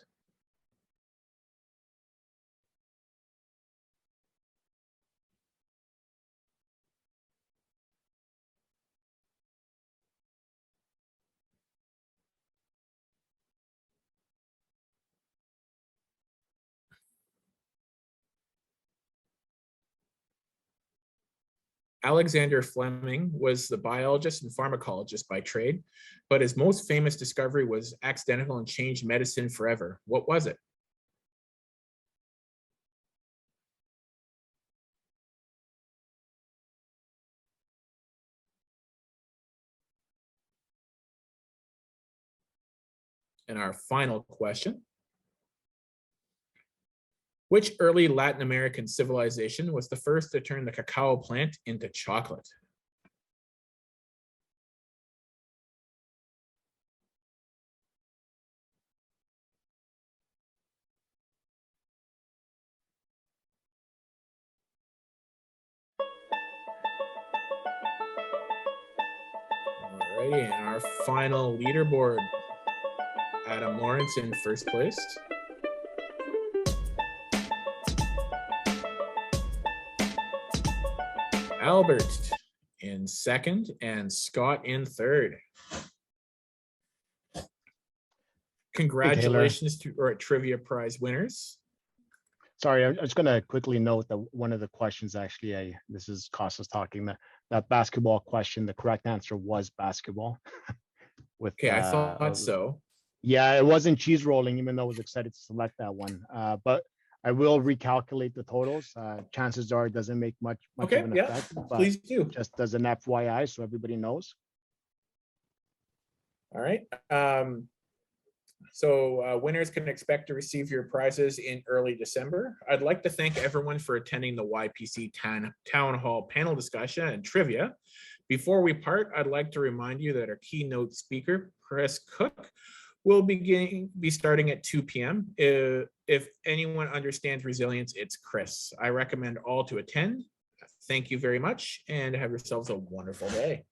Alexander Fleming was the biologist and pharmacologist by trade, but his most famous discovery was accidental and changed medicine forever. What was it? And our final question. Which early Latin American civilization was the first to turn the cacao plant into chocolate? Alrighty, and our final leaderboard. Adam Lawrence in first place. Albert in second and Scott in third. Congratulations to our trivia prize winners. Sorry, I'm just going to quickly note that one of the questions, actually, this is Costas talking, that basketball question, the correct answer was basketball. With, okay, I thought so. Yeah, it wasn't cheese rolling, even though I was excited to select that one. But I will recalculate the totals. Chances are it doesn't make much of an effect. But please do. Just as an FYI, so everybody knows. All right. So winners can expect to receive your prizes in early December. I'd like to thank everyone for attending the YPC Town Hall panel discussion and trivia. Before we part, I'd like to remind you that our keynote speaker, Chris Koch, will be starting at 2 p.m. If anyone understands resilience, it's Chris. I recommend all to attend. Thank you very much and have yourselves a wonderful day.